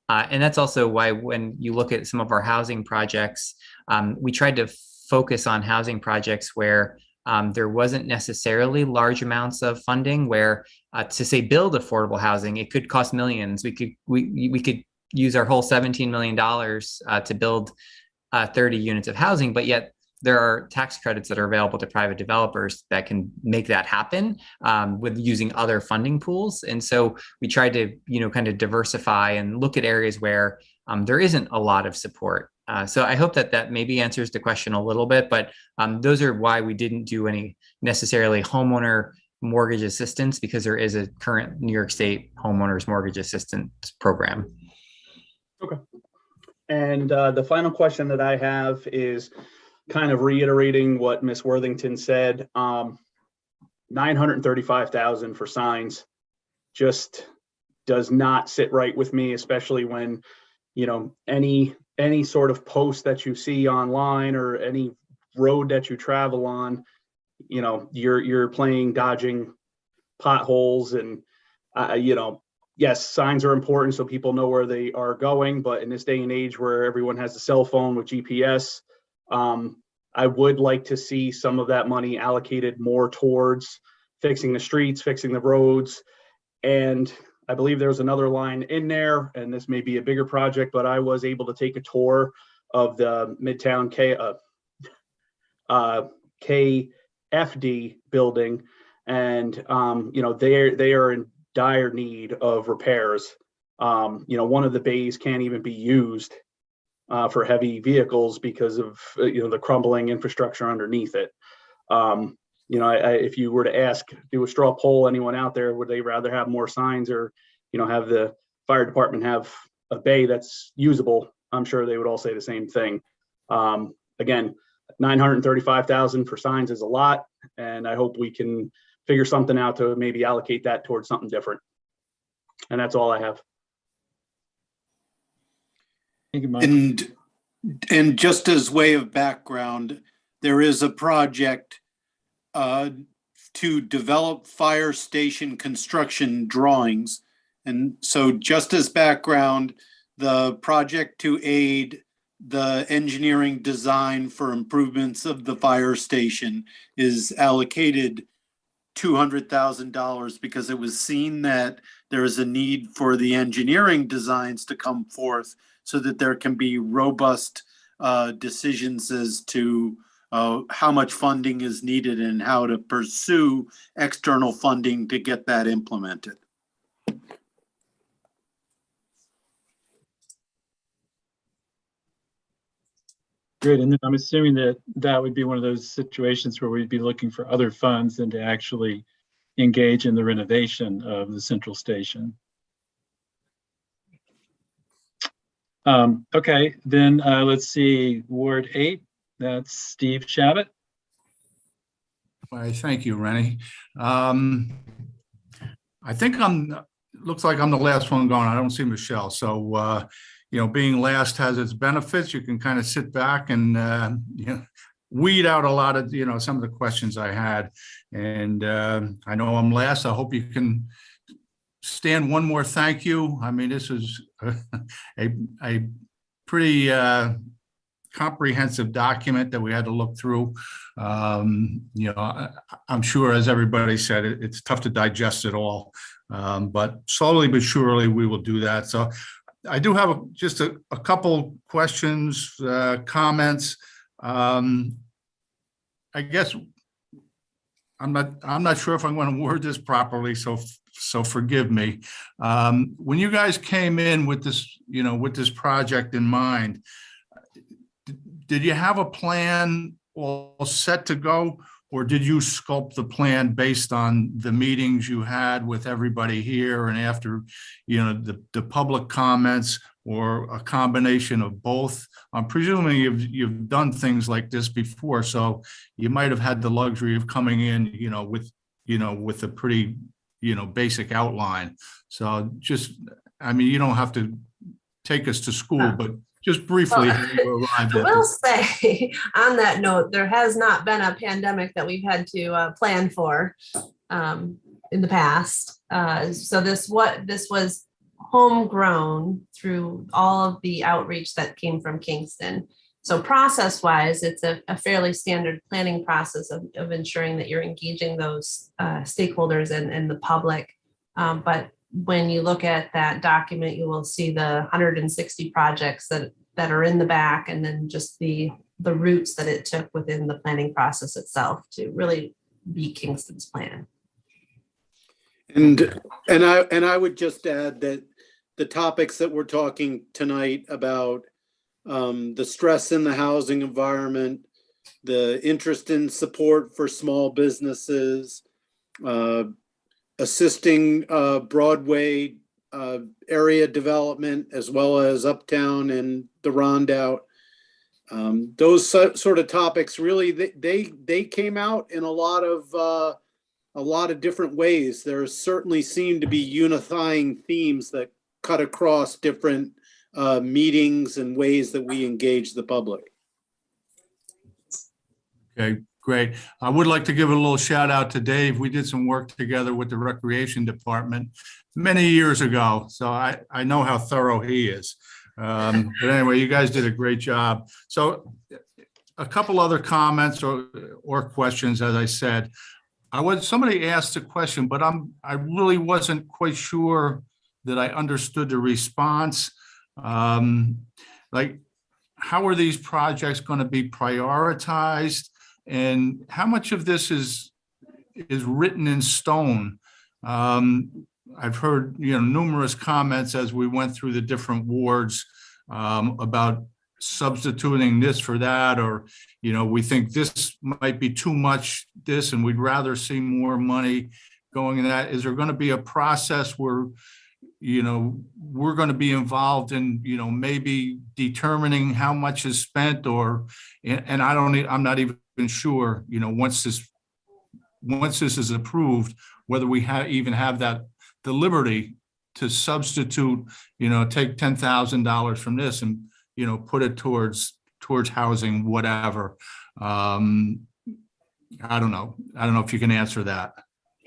And that's also why when you look at some of our housing projects, we tried to focus on housing projects where there wasn't necessarily large amounts of funding, where to say build affordable housing, it could cost millions. We could use our whole $17 million to build 30 units of housing, but yet there are tax credits that are available to private developers that can make that happen with using other funding pools. And so we tried to, kind of diversify and look at areas where there isn't a lot of support. So I hope that maybe answers the question a little bit, but those are why we didn't do any necessarily homeowner mortgage assistance, because there is a current New York State homeowners mortgage assistance program. Okay. And the final question that I have is kind of reiterating what Ms. Worthington said. 935,000 for signs just does not sit right with me, especially when, any sort of post that you see online or any road that you travel on, you're playing dodging potholes and, yes, signs are important so people know where they are going. But in this day and age where everyone has a cell phone with GPS, I would like to see some of that money allocated more towards fixing the streets, fixing the roads. And I believe there's another line in there, and this may be a bigger project, but I was able to take a tour of the Midtown KFD building, and they are in dire need of repairs. One of the bays can't even be used for heavy vehicles because of the crumbling infrastructure underneath it. If you were to do a straw poll, anyone out there, would they rather have more signs or have the fire department have a bay that's usable? I'm sure they would all say the same thing. Again, 935,000 for signs is a lot, and I hope we can figure something out to maybe allocate that towards something different. And that's all I have. Thank you, Mike. And just as way of background, there is a project to develop fire station construction drawings. And so just as background, the project to aid the engineering design for improvements of the fire station is allocated $200,000 because it was seen that there is a need for the engineering designs to come forth so that there can be robust decisions as to how much funding is needed and how to pursue external funding to get that implemented. Good. And then I'm assuming that that would be one of those situations where we'd be looking for other funds than to actually engage in the renovation of the central station. Okay, then let's see, Ward 8, that's Steve Shabbat. Why, thank you, Rennie. I think looks like I'm the last one going. I don't see Michelle. So, you know, being last has its benefits. You can kind of sit back and, you know, weed out a lot of, you know, some of the questions I had. And I know I'm last. I hope you can stand one more thank you. I mean, this is a pretty comprehensive document that we had to look through. You know, I'm sure, as everybody said, it's tough to digest it all, but slowly but surely we will do that. So I do have just a couple questions, comments. I guess I'm not sure if I'm going to word this properly, so forgive me. When you guys came in with this, you know, with this project in mind, did you have a plan all set to go, or did you sculpt the plan based on the meetings you had with everybody here and after, you know, the public comments, or a combination of both? I'm presuming you've done things like this before, so you might have had the luxury of coming in, you know, with a pretty, you know, basic outline. So just, I mean, you don't have to take us to school, but just briefly, how you arrived I at will this. say, on that note, there has not been a pandemic that we've had to plan for in the past. So this was homegrown through all of the outreach that came from Kingston. So process-wise, it's a fairly standard planning process of ensuring that you're engaging those stakeholders and the public. But when you look at that document, you will see the 160 projects that are in the back, and then just the routes that it took within the planning process itself to really be Kingston's plan. And I would just add that the topics that we're talking tonight about, the stress in the housing environment, the interest in support for small businesses, assisting Broadway area development, as well as Uptown and the Rondout. Those sort of topics really, they came out in a lot of different ways. There certainly seem to be unifying themes that cut across different meetings and ways that we engage the public. Okay, great. I would like to give a little shout out to Dave. We did some work together with the Recreation Department many years ago, so I know how thorough he is. But anyway, you guys did a great job. So a couple other comments or questions, as I said. Somebody asked a question, but I really wasn't quite sure that I understood the response. Like, how are these projects going to be prioritized, and how much of this is written in stone? I've heard, you know, numerous comments as we went through the different wards about substituting this for that, or, you know, we think this might be too much this and we'd rather see more money going in that. Is there going to be a process where, you know, we're going to be involved in, you know, maybe determining how much is spent, or, and I'm not even sure, you know, once this is approved, whether we even have the liberty to substitute, you know, take $10,000 from this and, you know, put it towards housing, whatever. I don't know if you can answer that.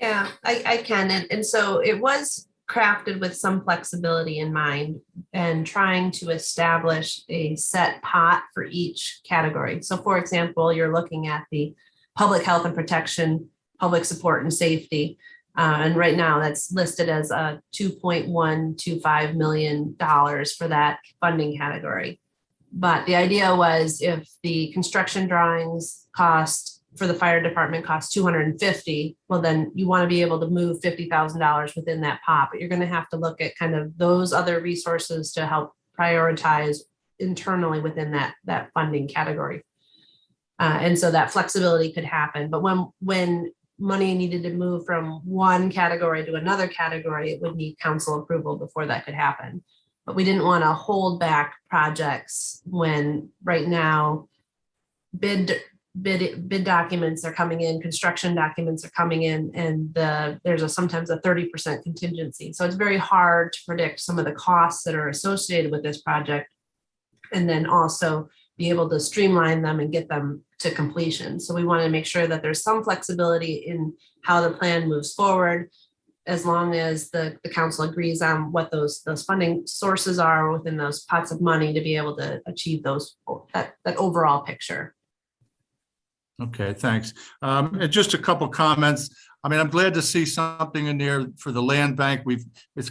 Yeah, I can. And so it was crafted with some flexibility in mind and trying to establish a set pot for each category. So for example, you're looking at the public health and protection, public support and safety. And right now that's listed as a $2.125 million for that funding category. But the idea was, if the construction drawings for the fire department cost $250, well, then you want to be able to move $50,000 within that pot, but you're going to have to look at kind of those other resources to help prioritize internally within that funding category. And so that flexibility could happen. But when money needed to move from one category to another category, it would need council approval before that could happen. But we didn't want to hold back projects when right now bid documents are coming in, construction documents are coming in, and there's sometimes a 30% contingency. So it's very hard to predict some of the costs that are associated with this project, and then also be able to streamline them and get them to completion. So we want to make sure that there's some flexibility in how the plan moves forward, as long as the council agrees on what those funding sources are within those pots of money to be able to achieve that overall picture. Okay, thanks. And just a couple comments. I mean, I'm glad to see something in there for the land bank. It's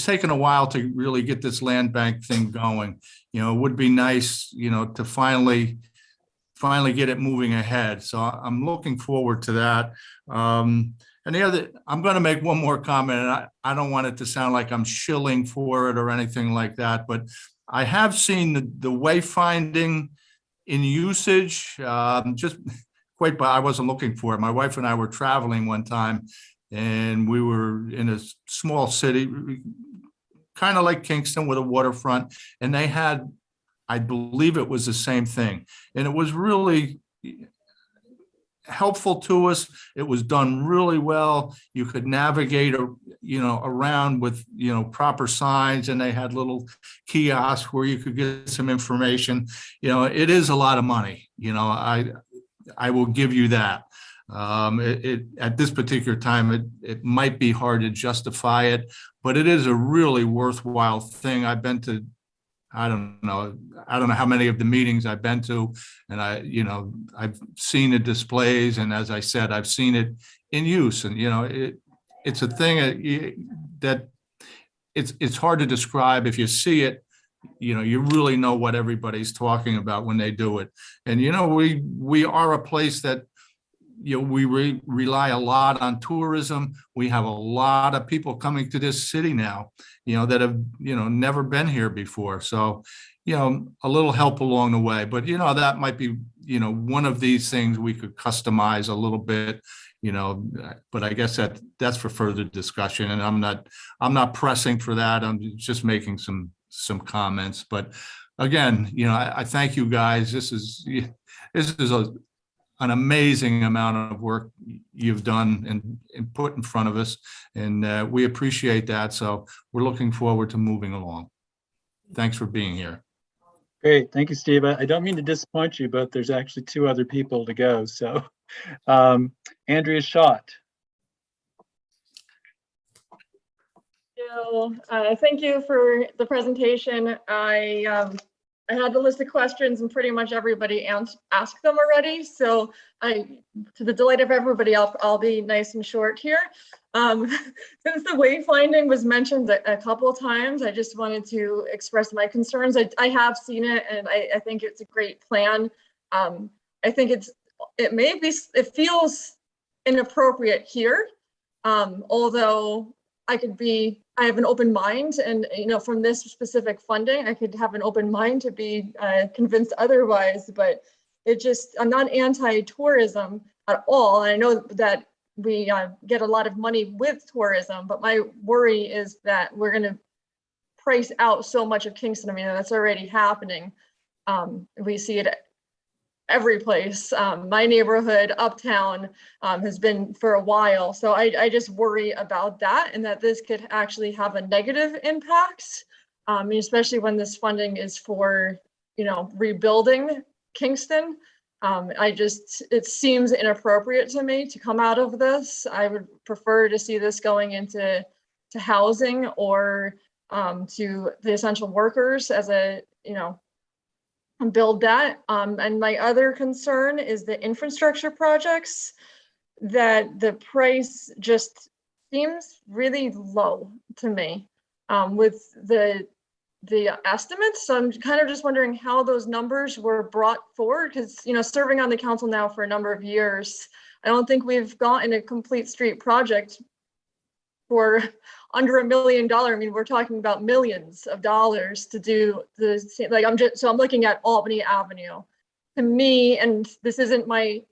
taken a while to really get this land bank thing going. You know, it would be nice, you know, to finally get it moving ahead. So I'm looking forward to that. And I'm going to make one more comment, and I don't want it to sound like I'm shilling for it or anything like that, but I have seen the wayfinding in usage, just quite, but I wasn't looking for it. My wife and I were traveling one time, and we were in a small city, kind of like Kingston with a waterfront, and they had, I believe it was the same thing. And it was really helpful to us. It was done really well. You could navigate, around with, proper signs, and they had little kiosks where you could get some information. It is a lot of money. I will give you that. At this particular time, it might be hard to justify it, but it is a really worthwhile thing. I've been to, I don't know how many of the meetings I've been to, and I've seen the displays, and as I said, I've seen it in use, and it's a thing that it's hard to describe. If you see it, you really know what everybody's talking about when they do it. And we are a place that we rely a lot on tourism. We have a lot of people coming to this city now, that have, never been here before. So, a little help along the way, but, that might be, one of these things we could customize a little bit, but I guess that's for further discussion, and I'm not pressing for that. I'm just making some comments, but again, I thank you guys. This is an amazing amount of work you've done and put in front of us, and we appreciate that. So we're looking forward to moving along. Thanks for being here. Great. Thank you, Steve. I don't mean to disappoint you, but there's actually 2 other people to go. So Andrea Schott. Thank you for the presentation. I had the list of questions, and pretty much everybody asked them already. So to the delight of everybody, I'll be nice and short here. Since the wayfinding was mentioned a couple of times, I just wanted to express my concerns. I have seen it, and I think it's a great plan. I think it feels inappropriate here, although I have an open mind, and from this specific funding, I could have an open mind to be convinced otherwise. But I'm not anti-tourism at all. I know that we get a lot of money with tourism, but my worry is that we're going to price out so much of Kingston. I mean, that's already happening. We see it every place. My neighborhood uptown has been for a while. So I just worry about that, and that this could actually have a negative impact, especially when this funding is for, rebuilding Kingston. It seems inappropriate to me to come out of this. I would prefer to see this going into housing or to the essential workers as build that. And my other concern is the infrastructure projects, that the price just seems really low to me with the estimates. So I'm kind of just wondering how those numbers were brought forward, because serving on the council now for a number of years, I don't think we've gotten a complete street project for under $1 million. I mean, we're talking about millions of dollars to do the, like, I'm looking at Albany Avenue. To me, and this isn't my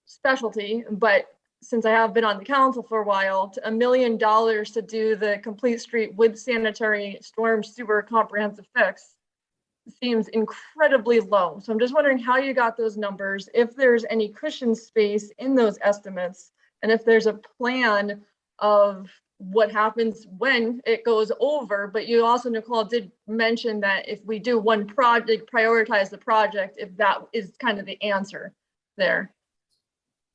specialty, but since I have been on the council for a while, $1 million to do the complete street with sanitary storm sewer comprehensive fix seems incredibly low. So I'm just wondering how you got those numbers, if there's any cushion space in those estimates, and if there's a plan of what happens when it goes over. But you also, Nicole, did mention that if we do one project, prioritize the project, if that is kind of the answer there.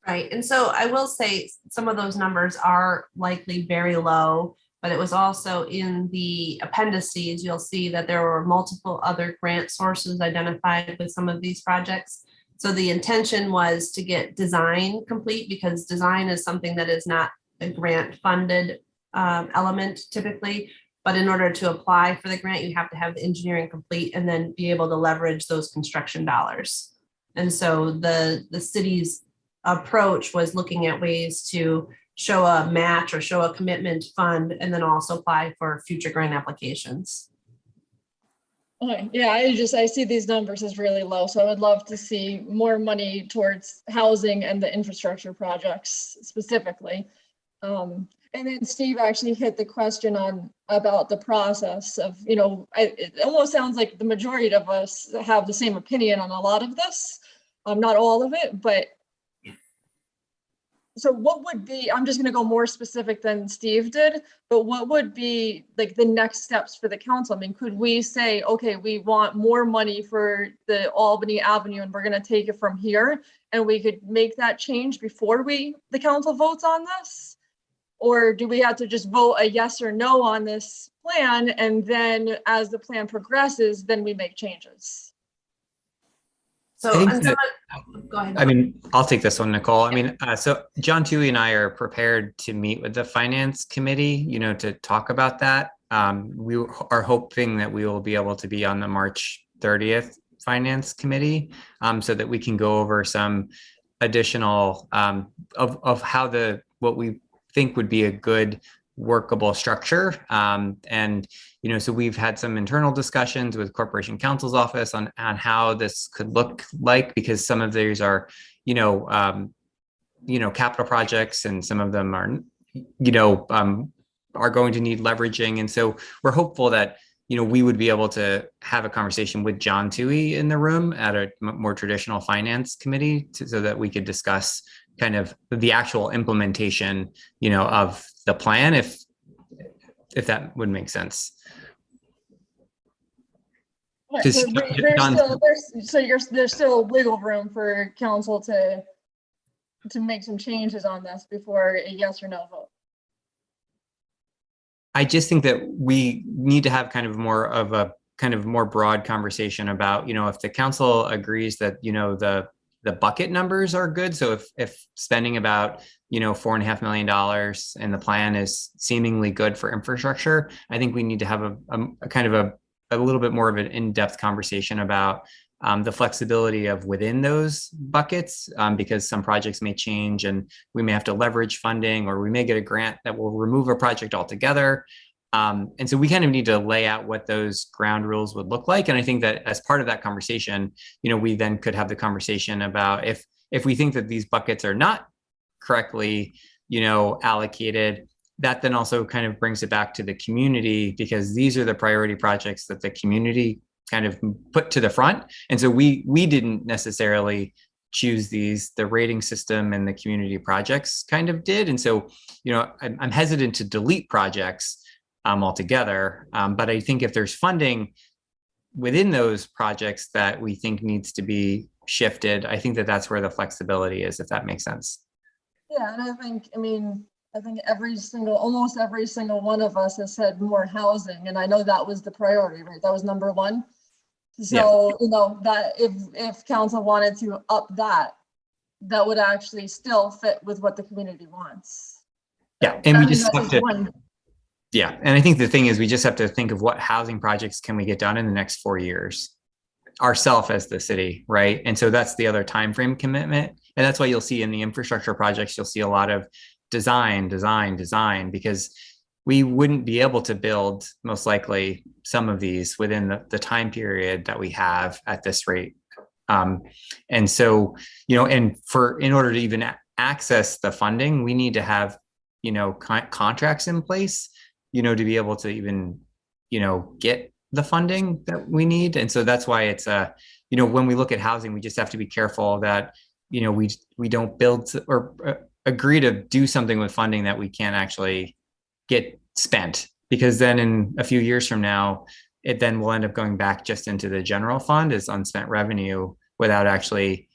Right. And so I will say some of those numbers are likely very low, but it was also in the appendices, you'll see that there were multiple other grant sources identified with some of these projects. So the intention was to get design complete, because design is something that is not a grant funded element typically, but in order to apply for the grant, you have to have the engineering complete and then be able to leverage those construction dollars. And so the city's approach was looking at ways to show a match or show a commitment fund and then also apply for future grant applications. Okay. Yeah, I see these numbers as really low. So I would love to see more money towards housing and the infrastructure projects specifically. And then Steve actually hit the question about the process of, it almost sounds like the majority of us have the same opinion on a lot of this, not all of it, but so what would be, I'm just going to go more specific than Steve did, but what would be like the next steps for the council? I mean, could we say, okay, we want more money for the Albany Avenue and we're going to take it from here, and we could make that change before the council votes on this? Or do we have to just vote a yes or no on this plan, and then as the plan progresses, then we make changes? So go ahead. I mean, I'll take this one, Nicole. I mean, so John Toohey and I are prepared to meet with the finance committee, to talk about that. We are hoping that we will be able to be on the March 30th finance committee, so that we can go over some additional of how what we think would be a good workable structure. So we've had some internal discussions with Corporation Counsel's office on how this could look like, because some of these are, capital projects, and some of them are, are going to need leveraging. And so we're hopeful that, we would be able to have a conversation with John Toohey in the room at a more traditional finance committee so that we could discuss kind of the actual implementation, of the plan, if that would make sense. Right, so there's still wiggle room for council to make some changes on this before a yes or no vote. I just think that we need to have kind of more broad conversation about, if the council agrees that, the bucket numbers are good. So if spending about, $4.5 million and the plan is seemingly good for infrastructure, I think we need to have a kind of a little bit more of an in-depth conversation about the flexibility of within those buckets, because some projects may change and we may have to leverage funding, or we may get a grant that will remove a project altogether. And so we kind of need to lay out what those ground rules would look like. And I think that as part of that conversation, we then could have the conversation about if we think that these buckets are not correctly, allocated, that then also kind of brings it back to the community, because these are the priority projects that the community kind of put to the front. And so we didn't necessarily choose these, the rating system and the community projects kind of did. And so, I'm hesitant to delete projects altogether. But I think if there's funding within those projects that we think needs to be shifted, I think that that's where the flexibility is, if that makes sense. Yeah, and I think almost every single one of us has said more housing, and I know that was the priority, right? That was number one. So, that if council wanted to up that would actually still fit with what the community wants. Yeah, and we just have to. Yeah, and I think the thing is, we just have to think of what housing projects can we get done in the next 4 years, ourselves as the city, right? And so that's the other time frame commitment, and that's why you'll see in the infrastructure projects, you'll see a lot of design, because we wouldn't be able to build most likely some of these within the time period that we have at this rate. And so, you know, and in order to even access the funding, we need to have, you know, contracts in place, you know, to be able to even, you know, get the funding that we need. And so that's why it's you know, when we look at housing, we just have to be careful that, you know, we don't build or agree to do something with funding that we can't actually get spent, because then in a few years from now, it then will end up going back just into the general fund as unspent revenue without actually,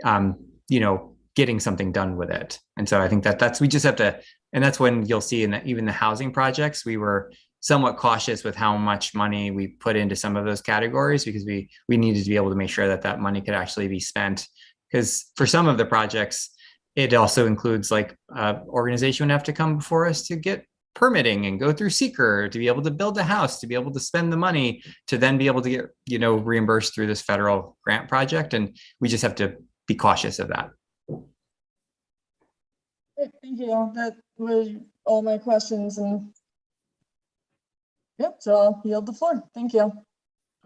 you know, getting something done with it. And so I think that's we just have to, and that's when you'll see in even the housing projects, we were somewhat cautious with how much money we put into some of those categories, because we needed to be able to make sure that that money could actually be spent. Because for some of the projects, it also includes like organization would have to come before us to get permitting and go through seeker to be able to build a house, to be able to spend the money, to then be able to get, you know, reimbursed through this federal grant project. And we just have to be cautious of that. Thank you. That was all my questions, and yep, so I'll yield the floor. Thank you. All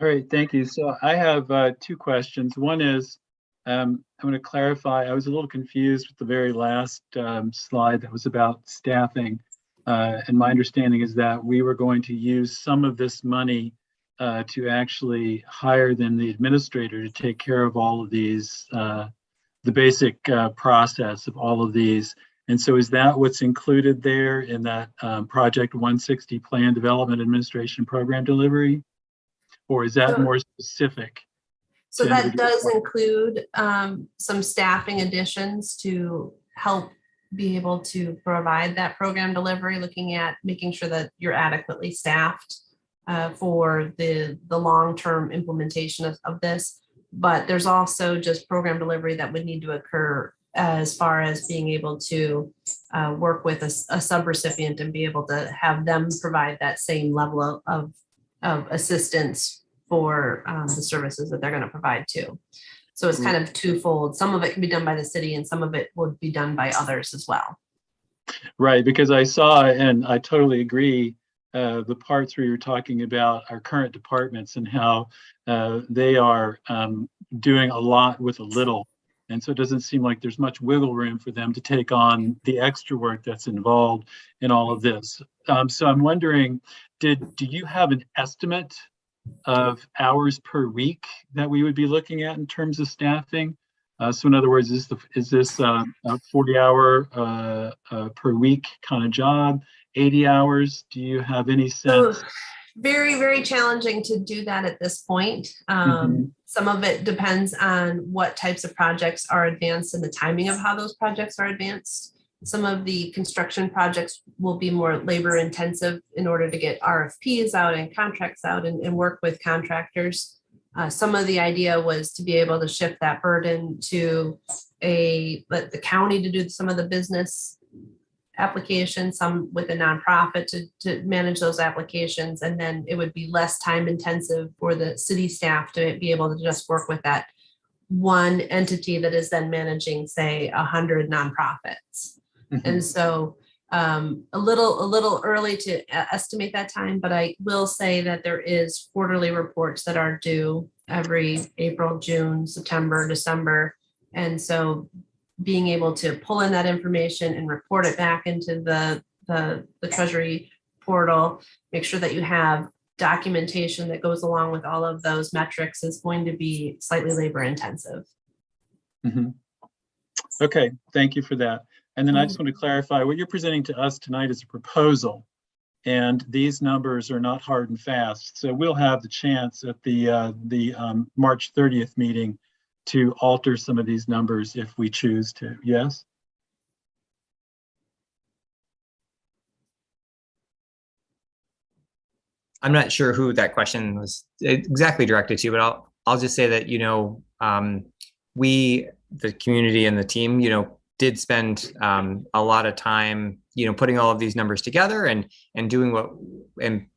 right, thank you. So I have two questions. One is, I'm going to clarify, I was a little confused with the very last slide that was about staffing. And my understanding is that we were going to use some of this money to actually hire then the administrator to take care of all of these, the basic process of all of these. And so is that what's included there in that Project 160 Plan Development Administration Program Delivery? Or is that more specific? So that does include some staffing additions to help be able to provide that program delivery, looking at making sure that you're adequately staffed for the long-term implementation of this. But there's also just program delivery that would need to occur as far as being able to work with a subrecipient and be able to have them provide that same level of assistance for the services that they're going to provide too. So it's kind of twofold. Some of it can be done by the city and some of it would be done by others as well. Right, because I saw, and I totally agree, the parts where you're talking about our current departments and how they are doing a lot with a little. And so it doesn't seem like there's much wiggle room for them to take on the extra work that's involved in all of this. So I'm wondering, do you have an estimate of hours per week that we would be looking at in terms of staffing? So in other words, is this a 40-hour per week kind of job, 80 hours? Do you have any sense? Very, very challenging to do that at this point. Some of it depends on what types of projects are advanced and the timing of how those projects are advanced. Some of the construction projects will be more labor intensive in order to get RFPs out and contracts out and work with contractors. Some of the idea was to be able to shift that burden to let the county to do some of the business applications, some with a nonprofit to manage those applications. And then it would be less time intensive for the city staff to be able to just work with that one entity that is then managing, say, 100 nonprofits. And so a little early to estimate that time, but I will say that there is quarterly reports that are due every April, June, September, December. And so being able to pull in that information and report it back into the Treasury portal, make sure that you have documentation that goes along with all of those metrics is going to be slightly labor intensive. Okay, thank you for that. And then I just want to clarify, what you're presenting to us tonight is a proposal, and these numbers are not hard and fast. So we'll have the chance at the March 30th meeting to alter some of these numbers if we choose to. Yes? I'm not sure who that question was exactly directed to, but I'll just say that, you know, we, the community and the team, you know, did spend a lot of time, you know, putting all of these numbers together and doing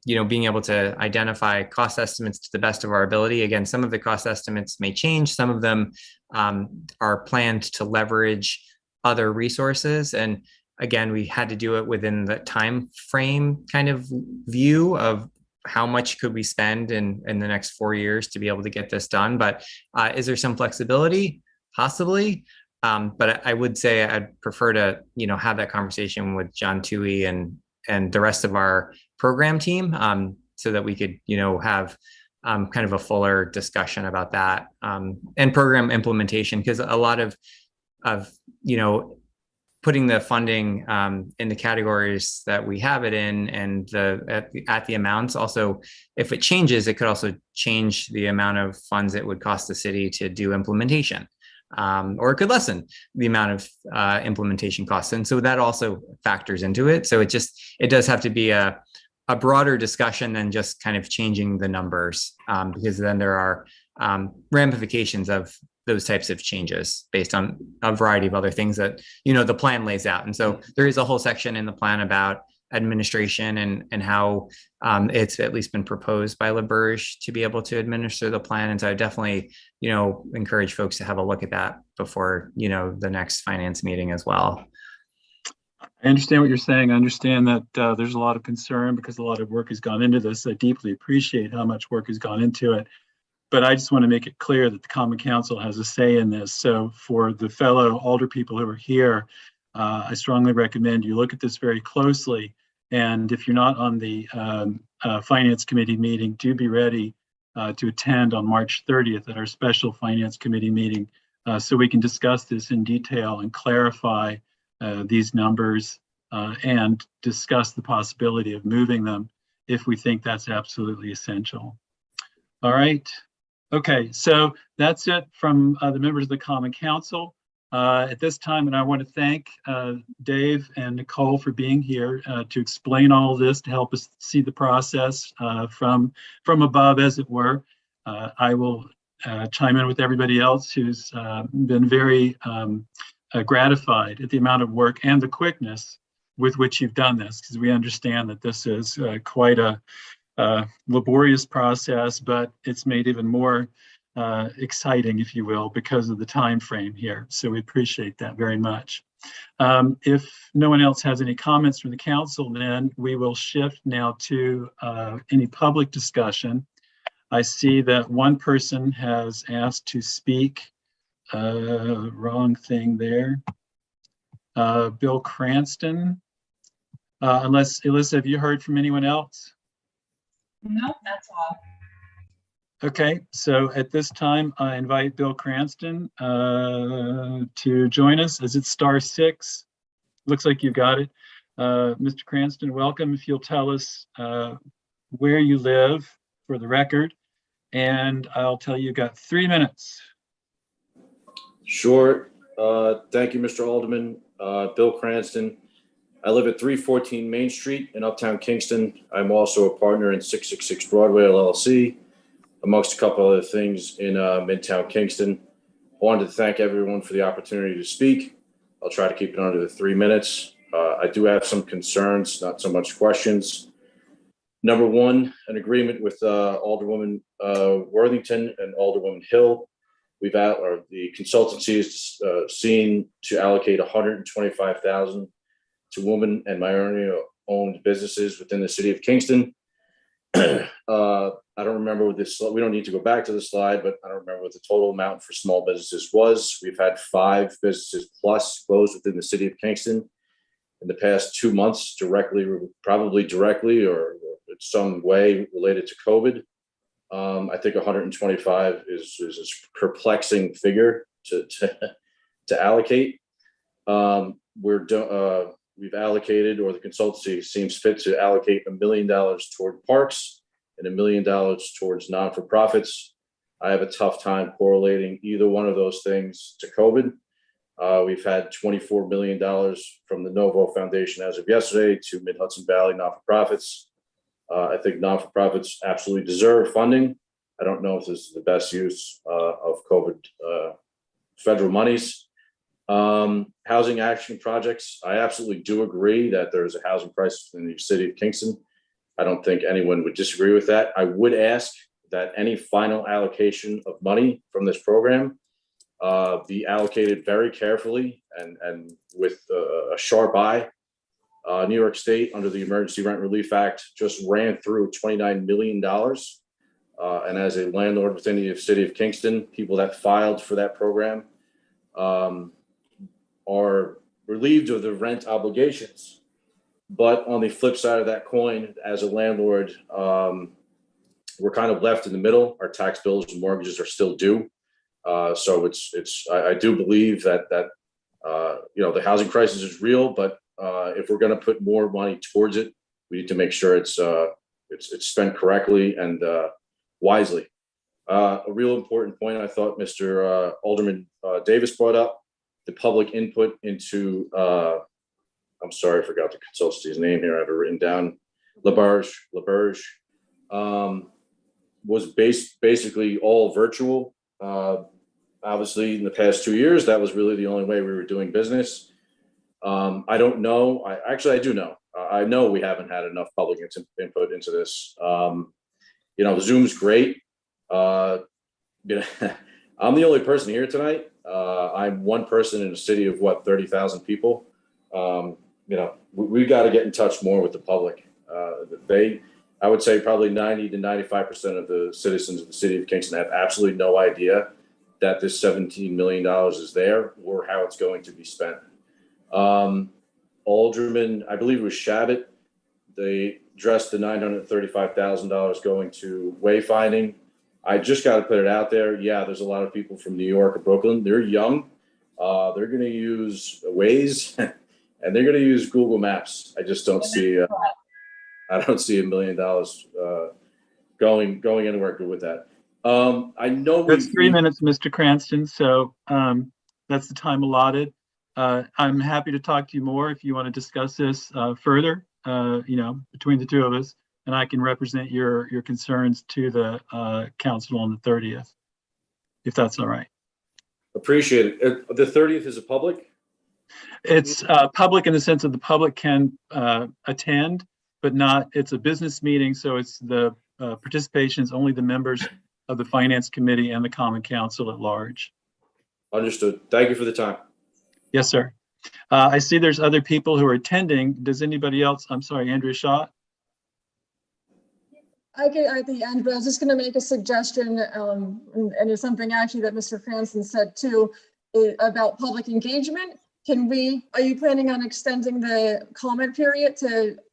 you know, being able to identify cost estimates to the best of our ability. Again, some of the cost estimates may change. Some of them are planned to leverage other resources. And again, we had to do it within the time frame kind of view of how much could we spend in the next 4 years to be able to get this done. But is there some flexibility? Possibly. But I would say I'd prefer to, have that conversation with John Toohey and the rest of our program team, so that we could, have kind of a fuller discussion about that, and program implementation, because a lot of putting the funding in the categories that we have it in, and at the amounts. Also, if it changes, it could also change the amount of funds it would cost the city to do implementation, or it could lessen the amount of implementation costs. And so that also factors into it. So it does have to be a broader discussion than just kind of changing the numbers, because then there are ramifications of those types of changes based on a variety of other things that, the plan lays out. And so there is a whole section in the plan about administration and how it's at least been proposed by LaBerge to be able to administer the plan. And so I definitely, encourage folks to have a look at that before, the next finance meeting as well. I understand what you're saying. I understand that there's a lot of concern because a lot of work has gone into this. I deeply appreciate how much work has gone into it. But I just want to make it clear that the Common Council has a say in this. So for the fellow alder people who are here, I strongly recommend you look at this very closely. And if you're not on the Finance Committee meeting, do be ready to attend on March 30th at our special Finance Committee meeting, so we can discuss this in detail and clarify these numbers and discuss the possibility of moving them if we think that's absolutely essential. All right. Okay, so that's it from the members of the Common Council. At this time, and I want to thank Dave and Nicole for being here to explain all of this, to help us see the process from above, as it were. I will chime in with everybody else who's been very gratified at the amount of work and the quickness with which you've done this, because we understand that this is quite a laborious process, but it's made even more exciting, if you will, because of the time frame here. So we appreciate that very much. If no one else has any comments from the council, then we will shift now to any public discussion. I see that one person has asked to speak. Wrong thing there. Bill Cranston. Unless, Alyssa, have you heard from anyone else? No, that's all. Okay, so at this time, I invite Bill Cranston to join us. As it's *6. Looks like you got it. Mr. Cranston, welcome. If you'll tell us where you live for the record, and I'll tell you got 3 minutes. Sure. Thank you, Mr. Alderman. Bill Cranston. I live at 314 Main Street in Uptown Kingston. I'm also a partner in 666 Broadway LLC, amongst a couple other things in Midtown Kingston. I wanted to thank everyone for the opportunity to speak. I'll try to keep it under the 3 minutes. I do have some concerns, not so much questions. Number one, an agreement with Alderwoman Worthington and Alderwoman Hill. The consultancy is seen to allocate $125,000 to women and minority-owned businesses within the city of Kingston. I don't remember what this. We don't need to go back to the slide, but I don't remember what the total amount for small businesses was. We've had 5 businesses plus close within the city of Kingston in the past 2 months, probably directly or in some way related to COVID. I think 125 is a perplexing figure to allocate. We've allocated, or the consultancy seems fit to allocate $1 million toward parks and $1 million towards non-for-profits. I have a tough time correlating either one of those things to COVID. We've had $24 million from the Novo Foundation as of yesterday to Mid-Hudson Valley non-for-profits. I think non-for-profits absolutely deserve funding. I don't know if this is the best use of COVID federal monies. Housing action projects. I absolutely do agree that there's a housing crisis in the city of Kingston. I don't think anyone would disagree with that. I would ask that any final allocation of money from this program be allocated very carefully and with a sharp eye. New York State, under the Emergency Rent Relief Act, just ran through $29 million. And as a landlord within the city of Kingston, people that filed for that program are relieved of the rent obligations. But on the flip side of that coin, as a landlord, we're kind of left in the middle. Our tax bills and mortgages are still due. So I do believe that the housing crisis is real, but if we're going to put more money towards it, we need to make sure it's spent correctly and wisely. A real important point I thought Mr. Alderman Davis brought up, the public input into, I'm sorry, I forgot the consultancy's name here. I have it written down. LaBerge was basically all virtual. Obviously, in the past 2 years, that was really the only way we were doing business. I don't know. I do know. I know we haven't had enough public input into this. Zoom's great. I'm the only person here tonight. I'm one person in a city of 30,000 people. We got to get in touch more with the public. I would say probably 90 to 95% of the citizens of the city of Kingston have absolutely no idea that this $17 million is there or how it's going to be spent. Alderman, I believe it was Shabbat, they addressed the $935,000 going to wayfinding. I just got to put it out there. Yeah, there's a lot of people from New York or Brooklyn. They're young. They're going to use Waze and they're going to use Google Maps. I just don't see. I don't see $1 million going anywhere good with that. I know that's 3 minutes, Mr. Cranston. So that's the time allotted. I'm happy to talk to you more if you want to discuss this further. Between the two of us, and I can represent your concerns to the council on the 30th, if that's all right. Appreciate it. The 30th is a public? It's public in the sense that the public can attend, but it's a business meeting. So it's the participation is only the members of the Finance Committee and the Common Council at large. Understood. Thank you for the time. Yes, sir. I see there's other people who are attending. Does anybody else? I'm sorry, Andrea Shaw. I get at the end, but I was just going to make a suggestion, and it's something actually that Mr. Cranston said too, about public engagement. Are you planning on extending the comment period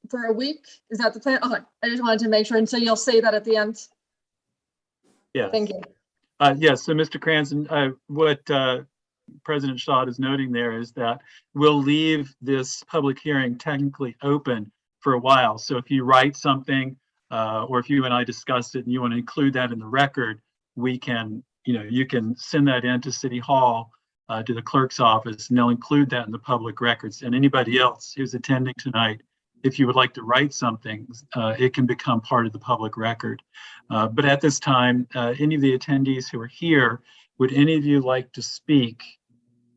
for a week? Is that the plan? Okay, I just wanted to make sure, and so you'll say that at the end. Yeah. Thank you. Yes, so Mr. Cranston, what President Shaw is noting there is that we'll leave this public hearing technically open for a while. So if you write something, or if you and I discussed it and you want to include that in the record, we can, you can send that into City Hall, to the clerk's office, and they'll include that in the public records. And anybody else who's attending tonight, if you would like to write something, it can become part of the public record. But at this time, any of the attendees who are here, would any of you like to speak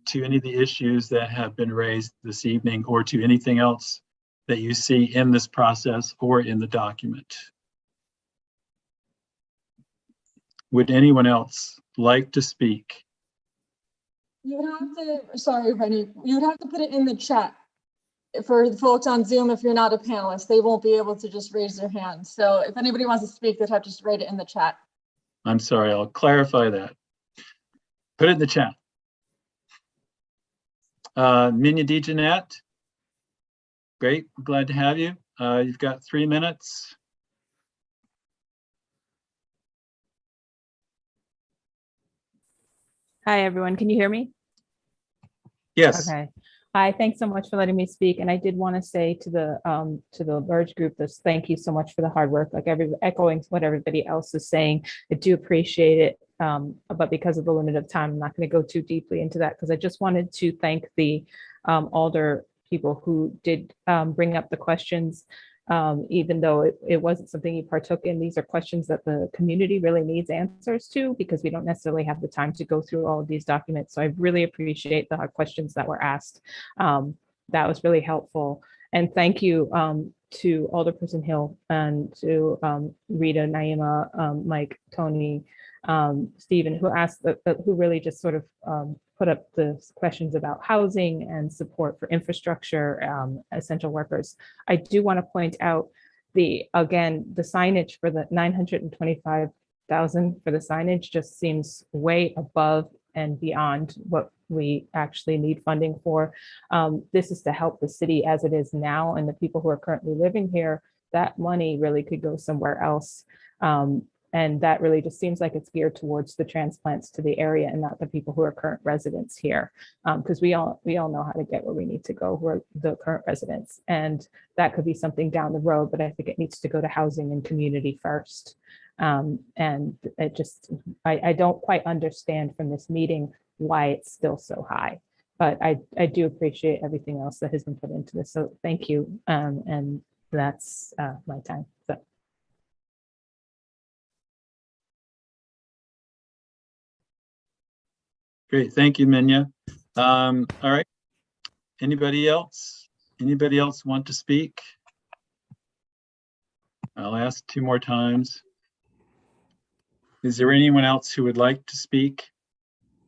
to any of the issues that have been raised this evening, or to anything else that you see in this process or in the document? Would anyone else like to speak? You would have to, sorry, Rennie, you would have to put it in the chat. For the folks on Zoom, if you're not a panelist, they won't be able to just raise their hand. So if anybody wants to speak, they'd have to just write it in the chat. I'm sorry, I'll clarify that. Put it in the chat. Minya DeJeanette, great, glad to have you. You've got 3 minutes. Hi, everyone. Can you hear me? Yes. Okay. Hi, thanks so much for letting me speak. And I did want to say to the Verge group, this thank you so much for the hard work. Like echoing what everybody else is saying, I do appreciate it. But because of the limit of time, I'm not going to go too deeply into that, because I just wanted to thank the Alder people who did bring up the questions. Even though it wasn't something you partook in, these are questions that the community really needs answers to, because we don't necessarily have the time to go through all of these documents. So I really appreciate the hard questions that were asked. That was really helpful. And thank you to Alderperson Hill and to Rita, Naima, Mike, Tony, Stephen, who asked, who really just sort of put up the questions about housing and support for infrastructure, essential workers. I do want to point out again, the signage for the 925,000 for the signage just seems way above and beyond what we actually need funding for. This is to help the city as it is now, and the people who are currently living here. That money really could go somewhere else. And that really just seems like it's geared towards the transplants to the area and not the people who are current residents here. Because we all know how to get where we need to go, who are the current residents. And that could be something down the road, but I think it needs to go to housing and community first. And it just, I don't quite understand from this meeting why it's still so high. But I do appreciate everything else that has been put into this. So thank you. And that's my time. So. Great, thank you, Minya. All right, anybody else? Anybody else want to speak? I'll ask 2 more times. Is there anyone else who would like to speak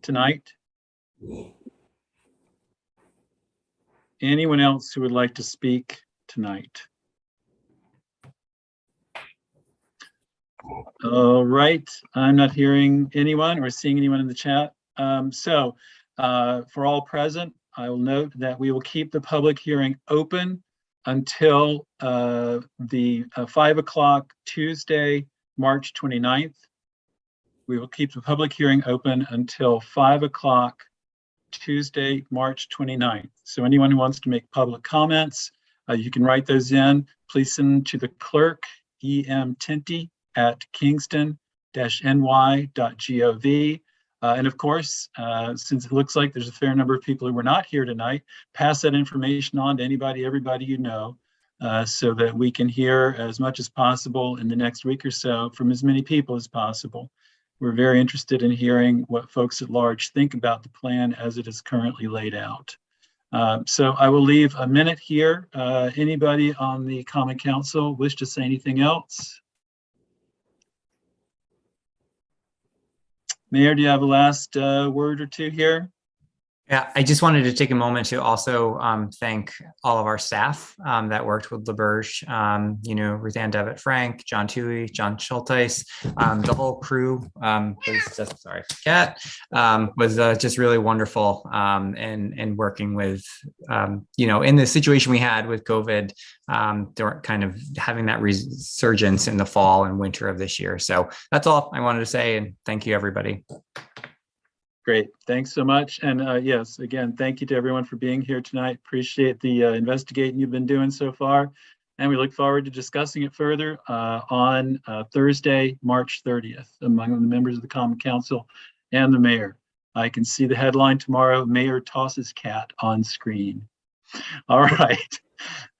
tonight? Anyone else who would like to speak tonight? All right, I'm not hearing anyone or seeing anyone in the chat. For all present, I will note that we will keep the public hearing open until the 5 o'clock Tuesday, March 29th. We will keep the public hearing open until 5 o'clock Tuesday, March 29th. So anyone who wants to make public comments, you can write those in. Please send them to the clerk, emtinty@kingston-ny.gov. And of course, since it looks like there's a fair number of people who were not here tonight, pass that information on to everybody you know, so that we can hear as much as possible in the next week or so from as many people as possible. We're very interested in hearing what folks at large think about the plan as it is currently laid out. So I will leave a minute here. Anybody on the Common Council wish to say anything else? Mayor, do you have a last word or two here? Yeah, I just wanted to take a moment to also thank all of our staff that worked with LaBerge, Ruth Ann Devitt Frank, John Toohey, John Schulteis, the whole crew was just, sorry, cat, was just really wonderful and working with, in the situation we had with COVID, kind of having that resurgence in the fall and winter of this year. So that's all I wanted to say, and thank you, everybody. Great, thanks so much. And yes, again, thank you to everyone for being here tonight. Appreciate the investigating you've been doing so far. And we look forward to discussing it further on Thursday, March 30th, among the members of the Common Council and the mayor. I can see the headline tomorrow, Mayor tosses cat on screen. All right.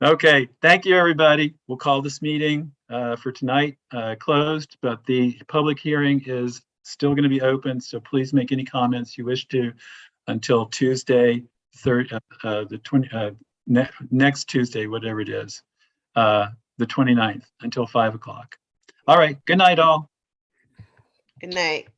Okay, thank you, everybody. We'll call this meeting for tonight closed, but the public hearing is still going to be open, so please make any comments you wish to until Tuesday, next Tuesday, whatever it is, the 29th, until 5 o'clock. All right, good night, all. Good night.